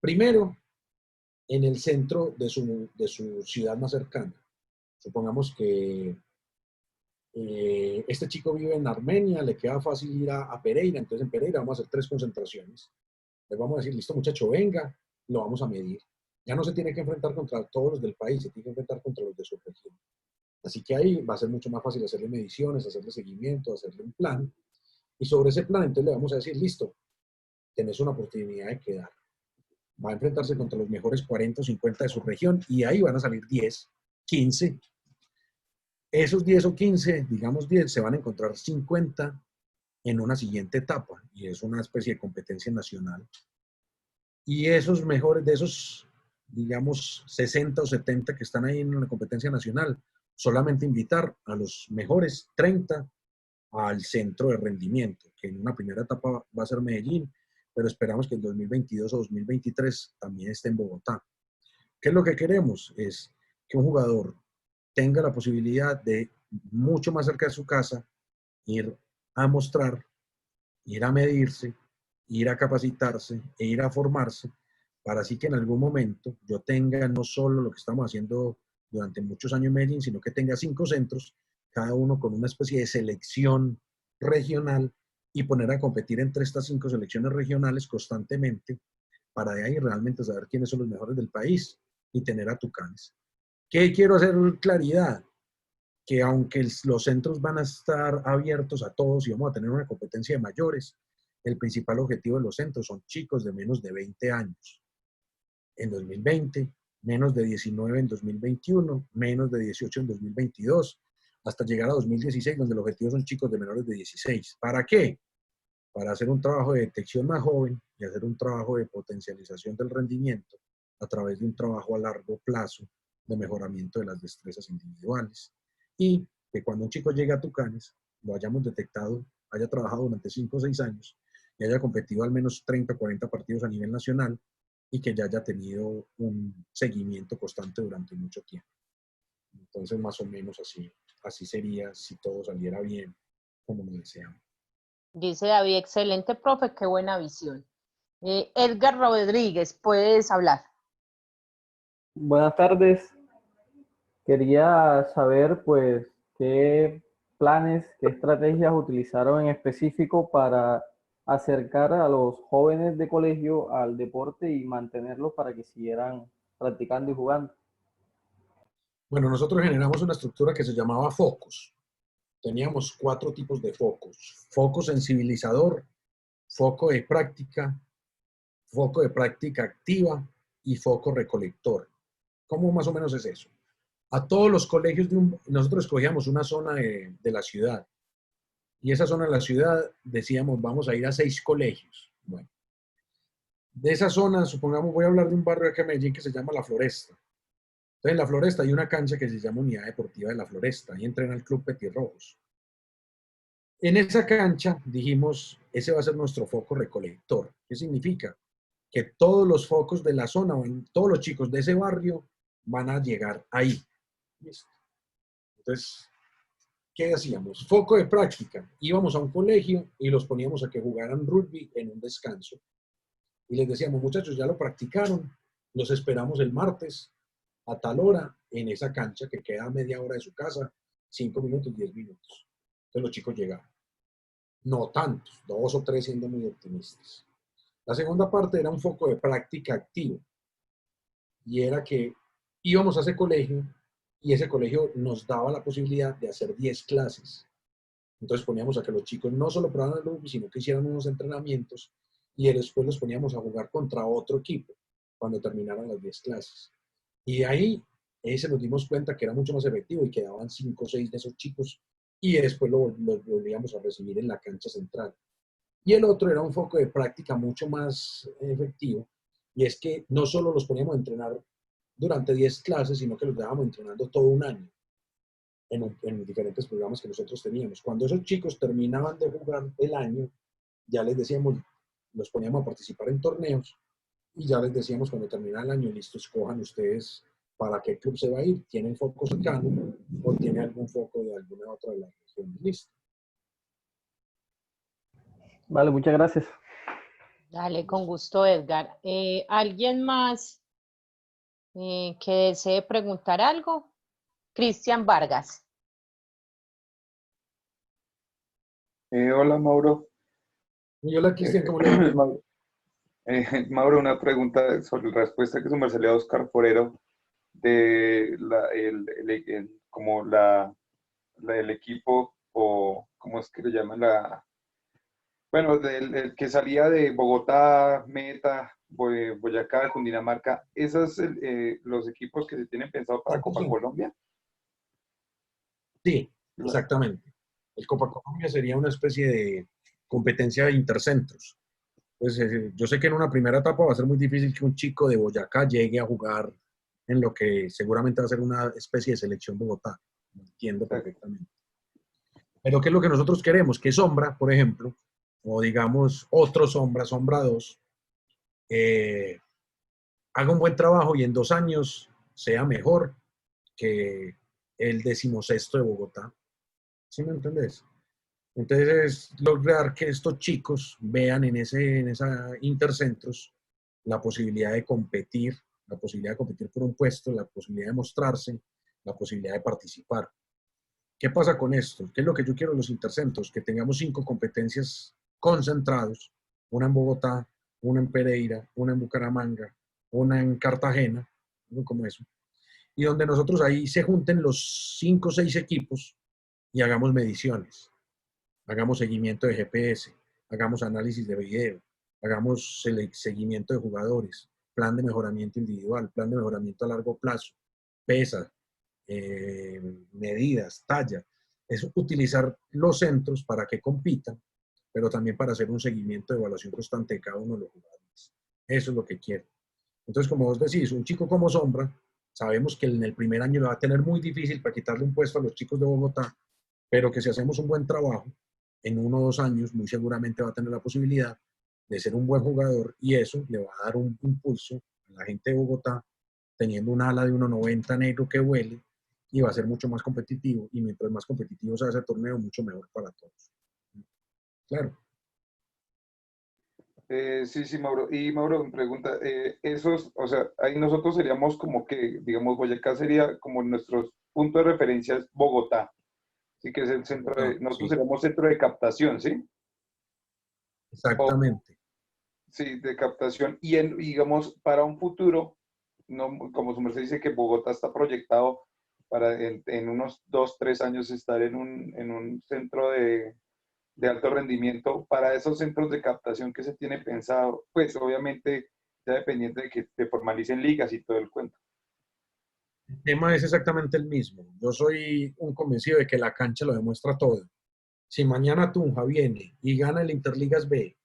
Primero, en el centro de su ciudad más cercana. Supongamos que este chico vive en Armenia, le queda fácil ir a Pereira, entonces en Pereira vamos a hacer 3 concentraciones. Les vamos a decir, listo muchacho, venga, lo vamos a medir. Ya no se tiene que enfrentar contra todos los del país, se tiene que enfrentar contra los de su región. Así que ahí va a ser mucho más fácil hacerle mediciones, hacerle seguimiento, hacerle un plan. Y sobre ese plan, entonces le vamos a decir, listo, tenés una oportunidad de quedar. Va a enfrentarse contra los mejores 40 o 50 de su región y ahí van a salir 10, 15. Esos 10 o 15, digamos 10, se van a encontrar 50 en una siguiente etapa y es una especie de competencia nacional. Y esos mejores, de esos, digamos, 60 o 70 que están ahí en la competencia nacional, solamente invitar a los mejores 30 al centro de rendimiento, que en una primera etapa va a ser Medellín, pero esperamos que en 2022 o 2023 también esté en Bogotá. ¿Qué es lo que queremos? Es que un jugador tenga la posibilidad de, mucho más cerca de su casa, ir a mostrar, ir a medirse, ir a capacitarse e ir a formarse, para así que en algún momento yo tenga no solo lo que estamos haciendo durante muchos años en Medellín, sino que tenga 5 centros, cada uno con una especie de selección regional y poner a competir entre estas 5 selecciones regionales constantemente para de ahí realmente saber quiénes son los mejores del país y tener a tucanes. ¿Qué quiero hacer claridad? Que aunque los centros van a estar abiertos a todos y vamos a tener una competencia de mayores, el principal objetivo de los centros son chicos de menos de 20 años. En 2020, menos de 19 en 2021, menos de 18 en 2022, hasta llegar a 2016, donde el objetivo son chicos de menores de 16. ¿Para qué? Para hacer un trabajo de detección más joven y hacer un trabajo de potencialización del rendimiento a través de un trabajo a largo plazo de mejoramiento de las destrezas individuales. Y que cuando un chico llegue a Tucanes, lo hayamos detectado, haya trabajado durante 5 o 6 años y haya competido al menos 30 o 40 partidos a nivel nacional y que ya haya tenido un seguimiento constante durante mucho tiempo. Entonces, más o menos así sería si todo saliera bien como lo deseamos. Dice David, excelente, profe, qué buena visión. Edgar Rodríguez, puedes hablar. Buenas tardes. Quería saber, pues, qué planes, qué estrategias utilizaron en específico para acercar a los jóvenes de colegio al deporte y mantenerlos para que siguieran practicando y jugando. Bueno, nosotros generamos una estructura que se llamaba focos. Teníamos 4 tipos de focos. Foco sensibilizador, foco de práctica activa y foco recolector. ¿Cómo más o menos es eso? A todos los colegios nosotros escogíamos una zona de la ciudad. Y esa zona de la ciudad decíamos, vamos a ir a 6 colegios. Bueno, de esa zona, supongamos, voy a hablar de un barrio acá en Medellín que se llama La Floresta. Entonces, en La Floresta hay una cancha que se llama Unidad Deportiva de La Floresta. Ahí entrena el Club Petirrojos. En esa cancha dijimos, ese va a ser nuestro foco recolector. ¿Qué significa? Que todos los focos de la zona, todos los chicos de ese barrio van a llegar ahí. ¿Listo? Entonces, ¿qué hacíamos? Foco de práctica. Íbamos a un colegio y los poníamos a que jugaran rugby en un descanso. Y les decíamos, muchachos, ya lo practicaron, los esperamos el martes a tal hora en esa cancha que queda a media hora de su casa, 5 minutos, 10 minutos. Entonces los chicos llegaron. No tantos, 2 o 3 siendo muy optimistas. La segunda parte era un foco de práctica activo. Y era que íbamos a ese colegio y ese colegio nos daba la posibilidad de hacer 10 clases. Entonces poníamos a que los chicos no solo probaran el rugby, sino que hicieran unos entrenamientos y después los poníamos a jugar contra otro equipo cuando terminaran las 10 clases. Y ahí se nos dimos cuenta que era mucho más efectivo y quedaban 5 o 6 de esos chicos y después los volvíamos a recibir en la cancha central. Y el otro era un foco de práctica mucho más efectivo y es que no solo los poníamos a entrenar durante 10 clases, sino que los dejábamos entrenando todo un año en diferentes programas que nosotros teníamos. Cuando esos chicos terminaban de jugar el año, ya les decíamos, los poníamos a participar en torneos y ya les decíamos cuando termina el año, listo, escojan ustedes para qué club se va a ir. ¿Tienen foco cercano o tiene algún foco de alguna otra de las regiones? Listo. Vale, muchas gracias. Dale, con gusto, Edgar. ¿Alguien más que desee preguntar algo? Cristian Vargas. Hola, Mauro. Y hola, Cristian, ¿cómo le va? Mauro, Mauro, una pregunta sobre la respuesta que su merced le dio a Oscar Forero de el equipo, o ¿cómo es que le llaman? Bueno, el que salía de Bogotá, Meta, Boyacá, Cundinamarca, ¿esos los equipos que se tienen pensado para Copa Colombia? Sí, exactamente. El Copa Colombia sería una especie de competencia de intercentros. Pues, yo sé que en una primera etapa va a ser muy difícil que un chico de Boyacá llegue a jugar en lo que seguramente va a ser una especie de selección Bogotá. Lo entiendo perfectamente. Pero ¿qué es lo que nosotros queremos? Que Sombra, por ejemplo, o digamos otro Sombra, Sombra 2, haga un buen trabajo y en 2 años sea mejor que el 16º de Bogotá. ¿Sí me entendés? Entonces, lograr que estos chicos vean en esa intercentros la posibilidad de competir por un puesto, la posibilidad de mostrarse, la posibilidad de participar. ¿Qué pasa con esto? ¿Qué es lo que yo quiero en los intercentros? Que tengamos 5 competencias concentrados, una en Bogotá, una en Pereira, una en Bucaramanga, una en Cartagena, algo como eso. Y donde nosotros ahí se junten los 5 o 6 equipos y hagamos mediciones. Hagamos seguimiento de GPS, hagamos análisis de video, hagamos seguimiento de jugadores, plan de mejoramiento individual, plan de mejoramiento a largo plazo, pesa, medidas, talla. Es utilizar los centros para que compitan, pero también para hacer un seguimiento de evaluación constante de cada uno de los jugadores. Eso es lo que quiero. Entonces, como vos decís, un chico como Sombra, sabemos que en el primer año lo va a tener muy difícil para quitarle un puesto a los chicos de Bogotá, pero que si hacemos un buen trabajo, en 1 o 2 años muy seguramente va a tener la posibilidad de ser un buen jugador y eso le va a dar un impulso a la gente de Bogotá teniendo un ala de 1.90 negro que huele y va a ser mucho más competitivo y mientras más competitivo sea ese torneo, mucho mejor para todos. Claro. Sí, Mauro. Y Mauro, me pregunta, o sea, ahí nosotros seríamos como que, digamos, Boyacá sería como nuestro punto de referencia es Bogotá. Así que es el centro nosotros seríamos centro de captación, ¿sí? Exactamente. Sí, de captación. Y digamos, para un futuro, no, como su merced dice que Bogotá está proyectado para en unos 2, 3 años estar en un centro de alto rendimiento. Para esos centros de captación que se tiene pensado, pues obviamente ya dependiente de que te formalicen ligas y todo el cuento. El tema es exactamente el mismo. Yo soy un convencido de que la cancha lo demuestra todo. Si mañana Tunja viene y gana el Interligas B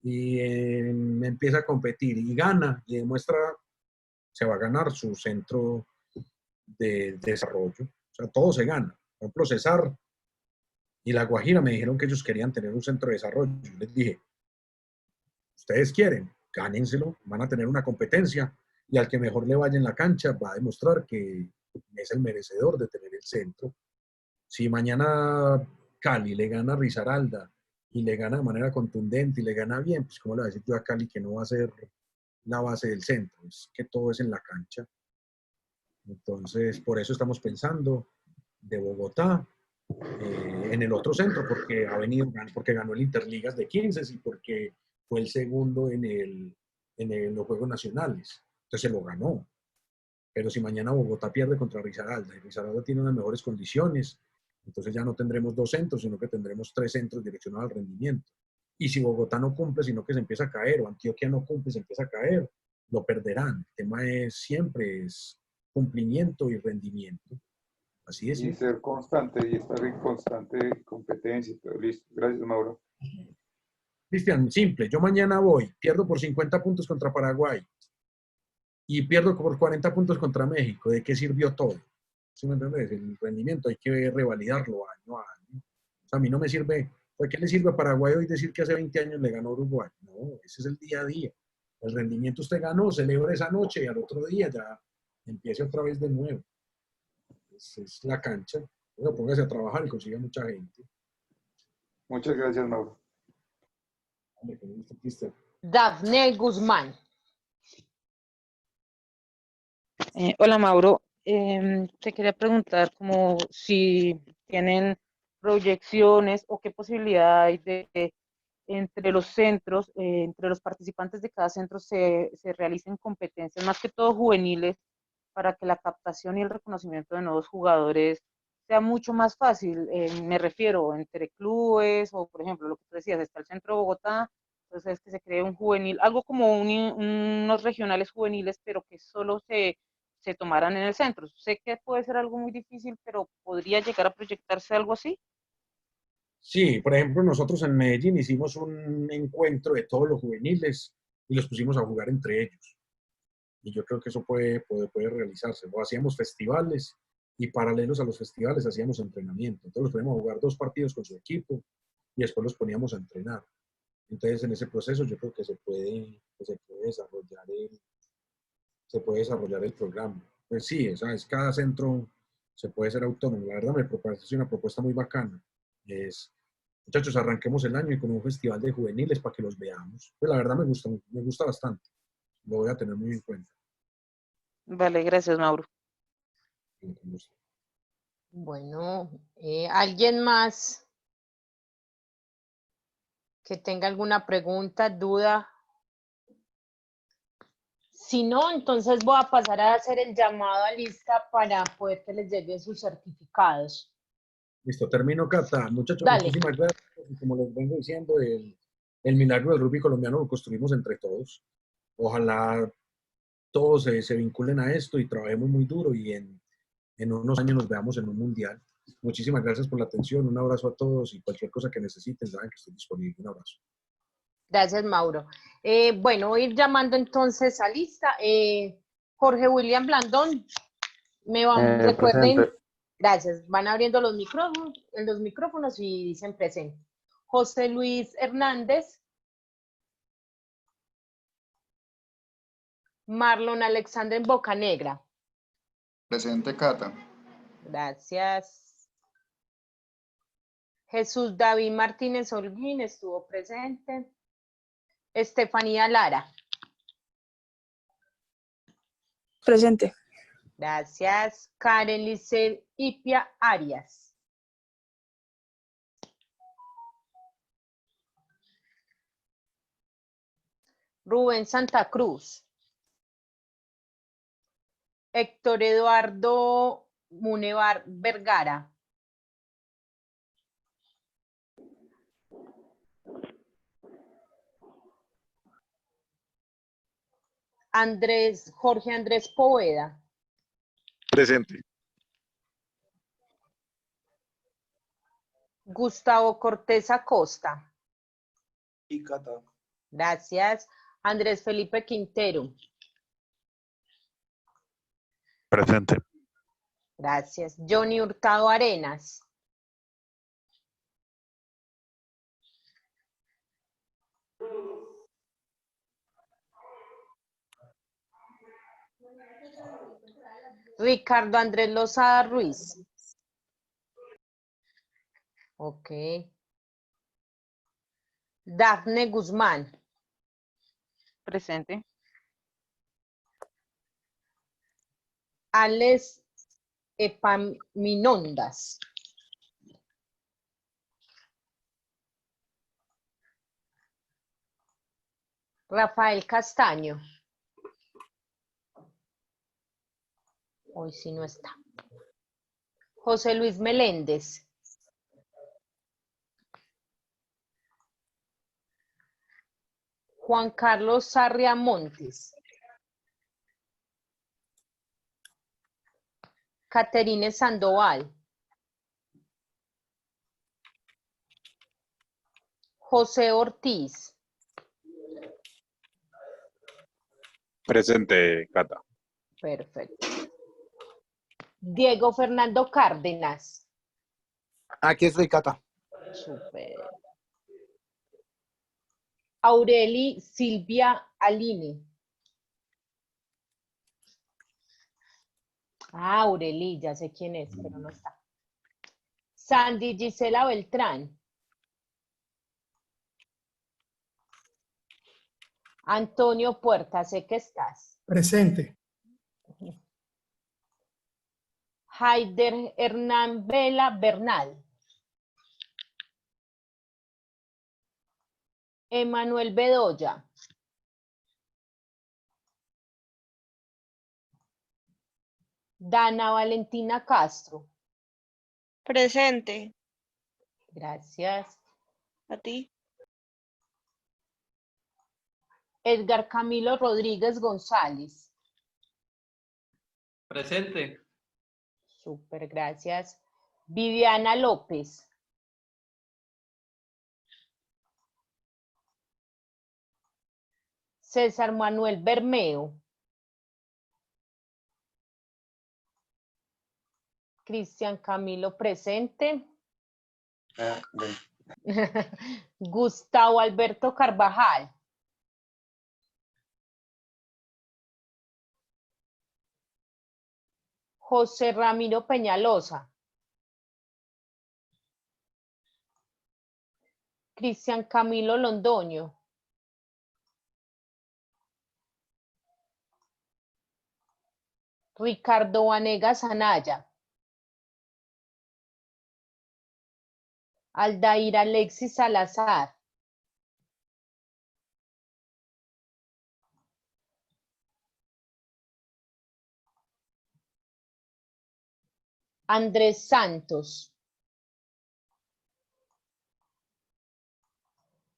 y empieza a competir y gana y demuestra, se va a ganar su centro de desarrollo. O sea, todo se gana. Por ejemplo, Cesar y La Guajira me dijeron que ellos querían tener un centro de desarrollo. Yo les dije, ustedes quieren, gánenselo, van a tener una competencia y al que mejor le vaya en la cancha va a demostrar que es el merecedor de tener el centro. Si mañana Cali le gana a Risaralda y le gana de manera contundente y le gana bien, pues cómo le voy a decir yo a Cali que no va a ser la base del centro, es que todo es en la cancha. Entonces, por eso estamos pensando de Bogotá en el otro centro, porque ha venido, porque ganó el Interligas de 15 y porque fue el segundo en los Juegos Nacionales. Entonces se lo ganó. Pero si mañana Bogotá pierde contra Risaralda y Risaralda tiene unas mejores condiciones, entonces ya no tendremos 2 centros, sino que tendremos 3 centros direccionados al rendimiento. Y si Bogotá no cumple, sino que se empieza a caer, o Antioquia no cumple, se empieza a caer, lo perderán. El tema es siempre es cumplimiento y rendimiento. Así es. Y ser constante y estar en constante competencia. Pero listo. Gracias, Mauro. Cristian, simple. Yo mañana voy, pierdo por 50 puntos contra Paraguay y pierdo por 40 puntos contra México. ¿De qué sirvió todo? ¿Sí me entiendes? El rendimiento hay que revalidarlo año a año. O sea, a mí no me sirve. ¿Por qué le sirve a Paraguay hoy decir que hace 20 años le ganó a Uruguay? No, ese es el día a día. El rendimiento usted ganó, celebra esa noche y al otro día ya empiece otra vez de nuevo. Es la cancha. Bueno, póngase a trabajar y consiga mucha gente. Muchas gracias, Mauro. Dale, con gusto, Cristian. Dafne Guzmán. Hola Mauro, te quería preguntar como si tienen proyecciones o qué posibilidad hay de que entre los centros, entre los participantes de cada centro se realicen competencias, más que todo juveniles, para que la captación y el reconocimiento de nuevos jugadores sea mucho más fácil. Me refiero entre clubes o, por ejemplo, lo que tú decías, está el Centro de Bogotá, entonces que se cree un juvenil, algo como unos regionales juveniles, pero que solo se tomaran en el centro. Sé que puede ser algo muy difícil, pero podría llegar a proyectarse algo así. Sí, por ejemplo, nosotros en Medellín hicimos un encuentro de todos los juveniles y los pusimos a jugar entre ellos. Y yo creo que eso puede realizarse. O hacíamos festivales y paralelos a los festivales hacíamos entrenamiento. Entonces los poníamos a jugar 2 partidos con su equipo y después los poníamos a entrenar. Entonces en ese proceso yo creo que se puede desarrollar el programa. Pues sí, o sea, cada centro se puede ser autónomo. La verdad me parece una propuesta muy bacana. Muchachos, arranquemos el año y con un festival de juveniles para que los veamos. Pues la verdad me gusta bastante. Lo voy a tener muy en cuenta. Vale, gracias Mauro. Bueno, ¿alguien más que tenga alguna pregunta, duda? Si no, entonces voy a pasar a hacer el llamado a lista para poder que les lleguen sus certificados. Listo, termino, Cata. Muchachos, Dale. muchísimas gracias. Y como les vengo diciendo, el milagro del rugby colombiano lo construimos entre todos. Ojalá todos se vinculen a esto y trabajemos muy duro y en unos años nos veamos en un mundial. Muchísimas gracias por la atención. Un abrazo a todos y cualquier cosa que necesiten, saben que estoy disponible. Un abrazo. Gracias, Mauro. Bueno, voy a ir llamando entonces a lista. Jorge William Blandón, recuerden, Presente. gracias, van abriendo los micrófonos y dicen presente. José Luis Hernández. Marlon Alexander Bocanegra. Presente, Cata. Gracias. Jesús David Martínez Holguín estuvo presente. Estefanía Lara. Presente. Gracias. Karen Lisset Ipia Arias. Rubén Santa Cruz. Héctor Eduardo Munevar Vergara. Jorge Andrés Poveda. Presente. Gustavo Cortés Acosta. Y Cata. Gracias. Andrés Felipe Quintero. Presente. Gracias. Johnny Hurtado Arenas. Ricardo Andrés Lozada Ruiz. Ok. Dafne Guzmán. Presente. Alex Epaminondas. Rafael Castaño. Hoy sí no está. José Luis Meléndez. Juan Carlos Sarria Montes. Caterine Sandoval. José Ortiz. Presente, Cata. Perfecto. Diego Fernando Cárdenas. Aquí estoy, Cata. Super. Aureli Silvia Aline. Ah, Aureli, ya sé quién es, pero no está. Sandy Gisela Beltrán. Antonio Puerta, sé que estás. Presente. Haider Hernán Vela Bernal. Emanuel Bedoya. Dana Valentina Castro. Presente. Gracias. A ti. Edgar Camilo Rodríguez González. Presente. Súper, gracias. Viviana López. César Manuel Bermeo. Cristian Camilo presente. Gustavo Alberto Carvajal. José Ramiro Peñalosa. Cristian Camilo Londoño. Ricardo Vanegas Anaya. Aldair Alexis Salazar. Andrés Santos.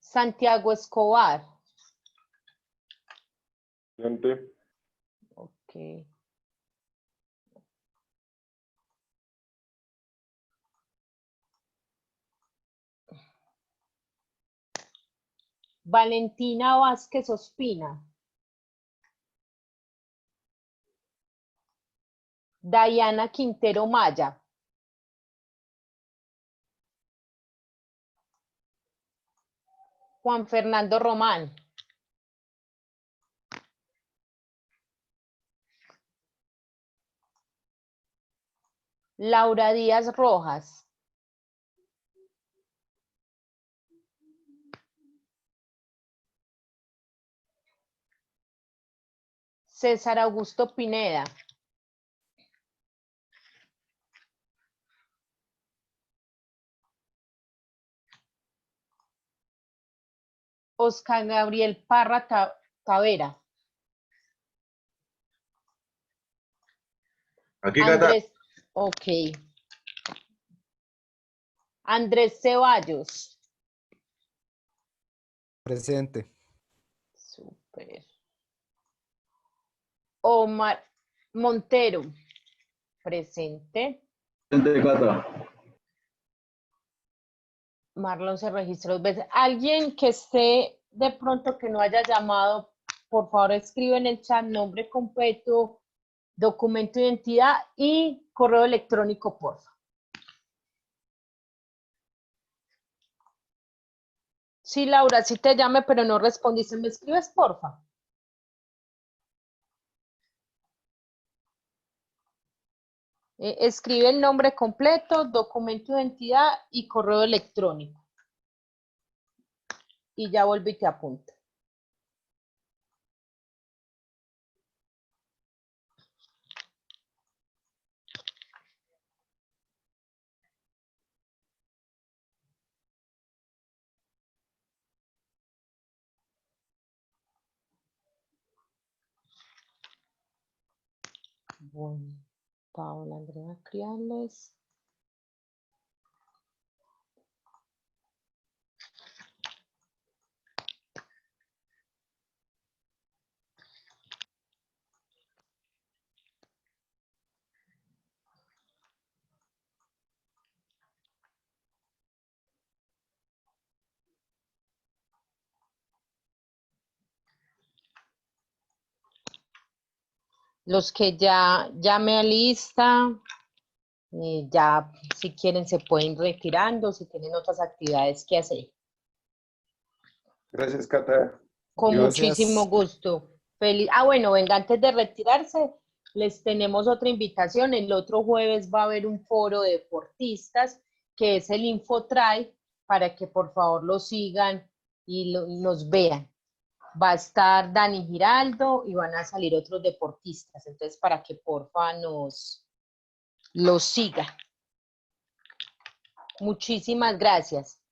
Santiago Escobar. Presente. Ok. Valentina Vázquez Ospina. Dayana Quintero Maya. Juan Fernando Román. Laura Díaz Rojas. César Augusto Pineda. Oscar Gabriel Parra Tavera. Aquí, Cata. Andrés, ok. Andrés Ceballos. Presente. Super. Omar Montero. Presente. Presente, Cata. Marlon se registró 2 veces. Alguien que esté de pronto que no haya llamado, por favor escribe en el chat nombre completo, documento de identidad y correo electrónico, por favor. Sí, Laura, sí te llamé, pero no respondiste. ¿Me escribes, porfa? Escribe el nombre completo, documento de identidad y correo electrónico. Y ya vuelvo y te apunto. Bueno, Paola Andrea Criales. Los que ya me alista, ya si quieren se pueden ir retirando, si tienen otras actividades que hacer. Gracias, Cata. Con Gracias. muchísimo gusto. Feliz. Bueno, venga, antes de retirarse, les tenemos otra invitación. El otro jueves va a haber un foro de deportistas, que es el Infotry, para que por favor lo sigan y nos vean. Va a estar Dani Giraldo y van a salir otros deportistas. Entonces, para que porfa los siga. Muchísimas gracias.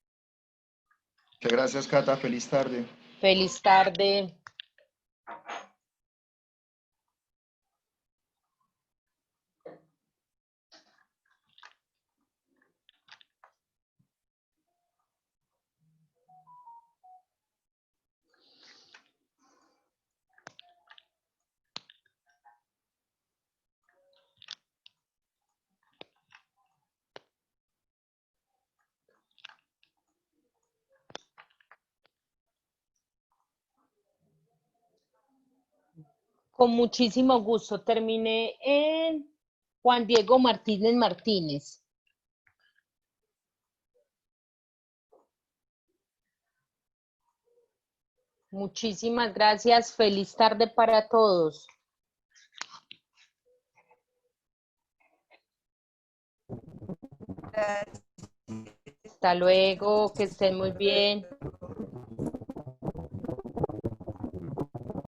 Muchas gracias, Cata. Feliz tarde. Feliz tarde. Con muchísimo gusto. Terminé en Juan Diego Martínez Martínez. Muchísimas gracias. Feliz tarde para todos. Hasta luego, que estén muy bien.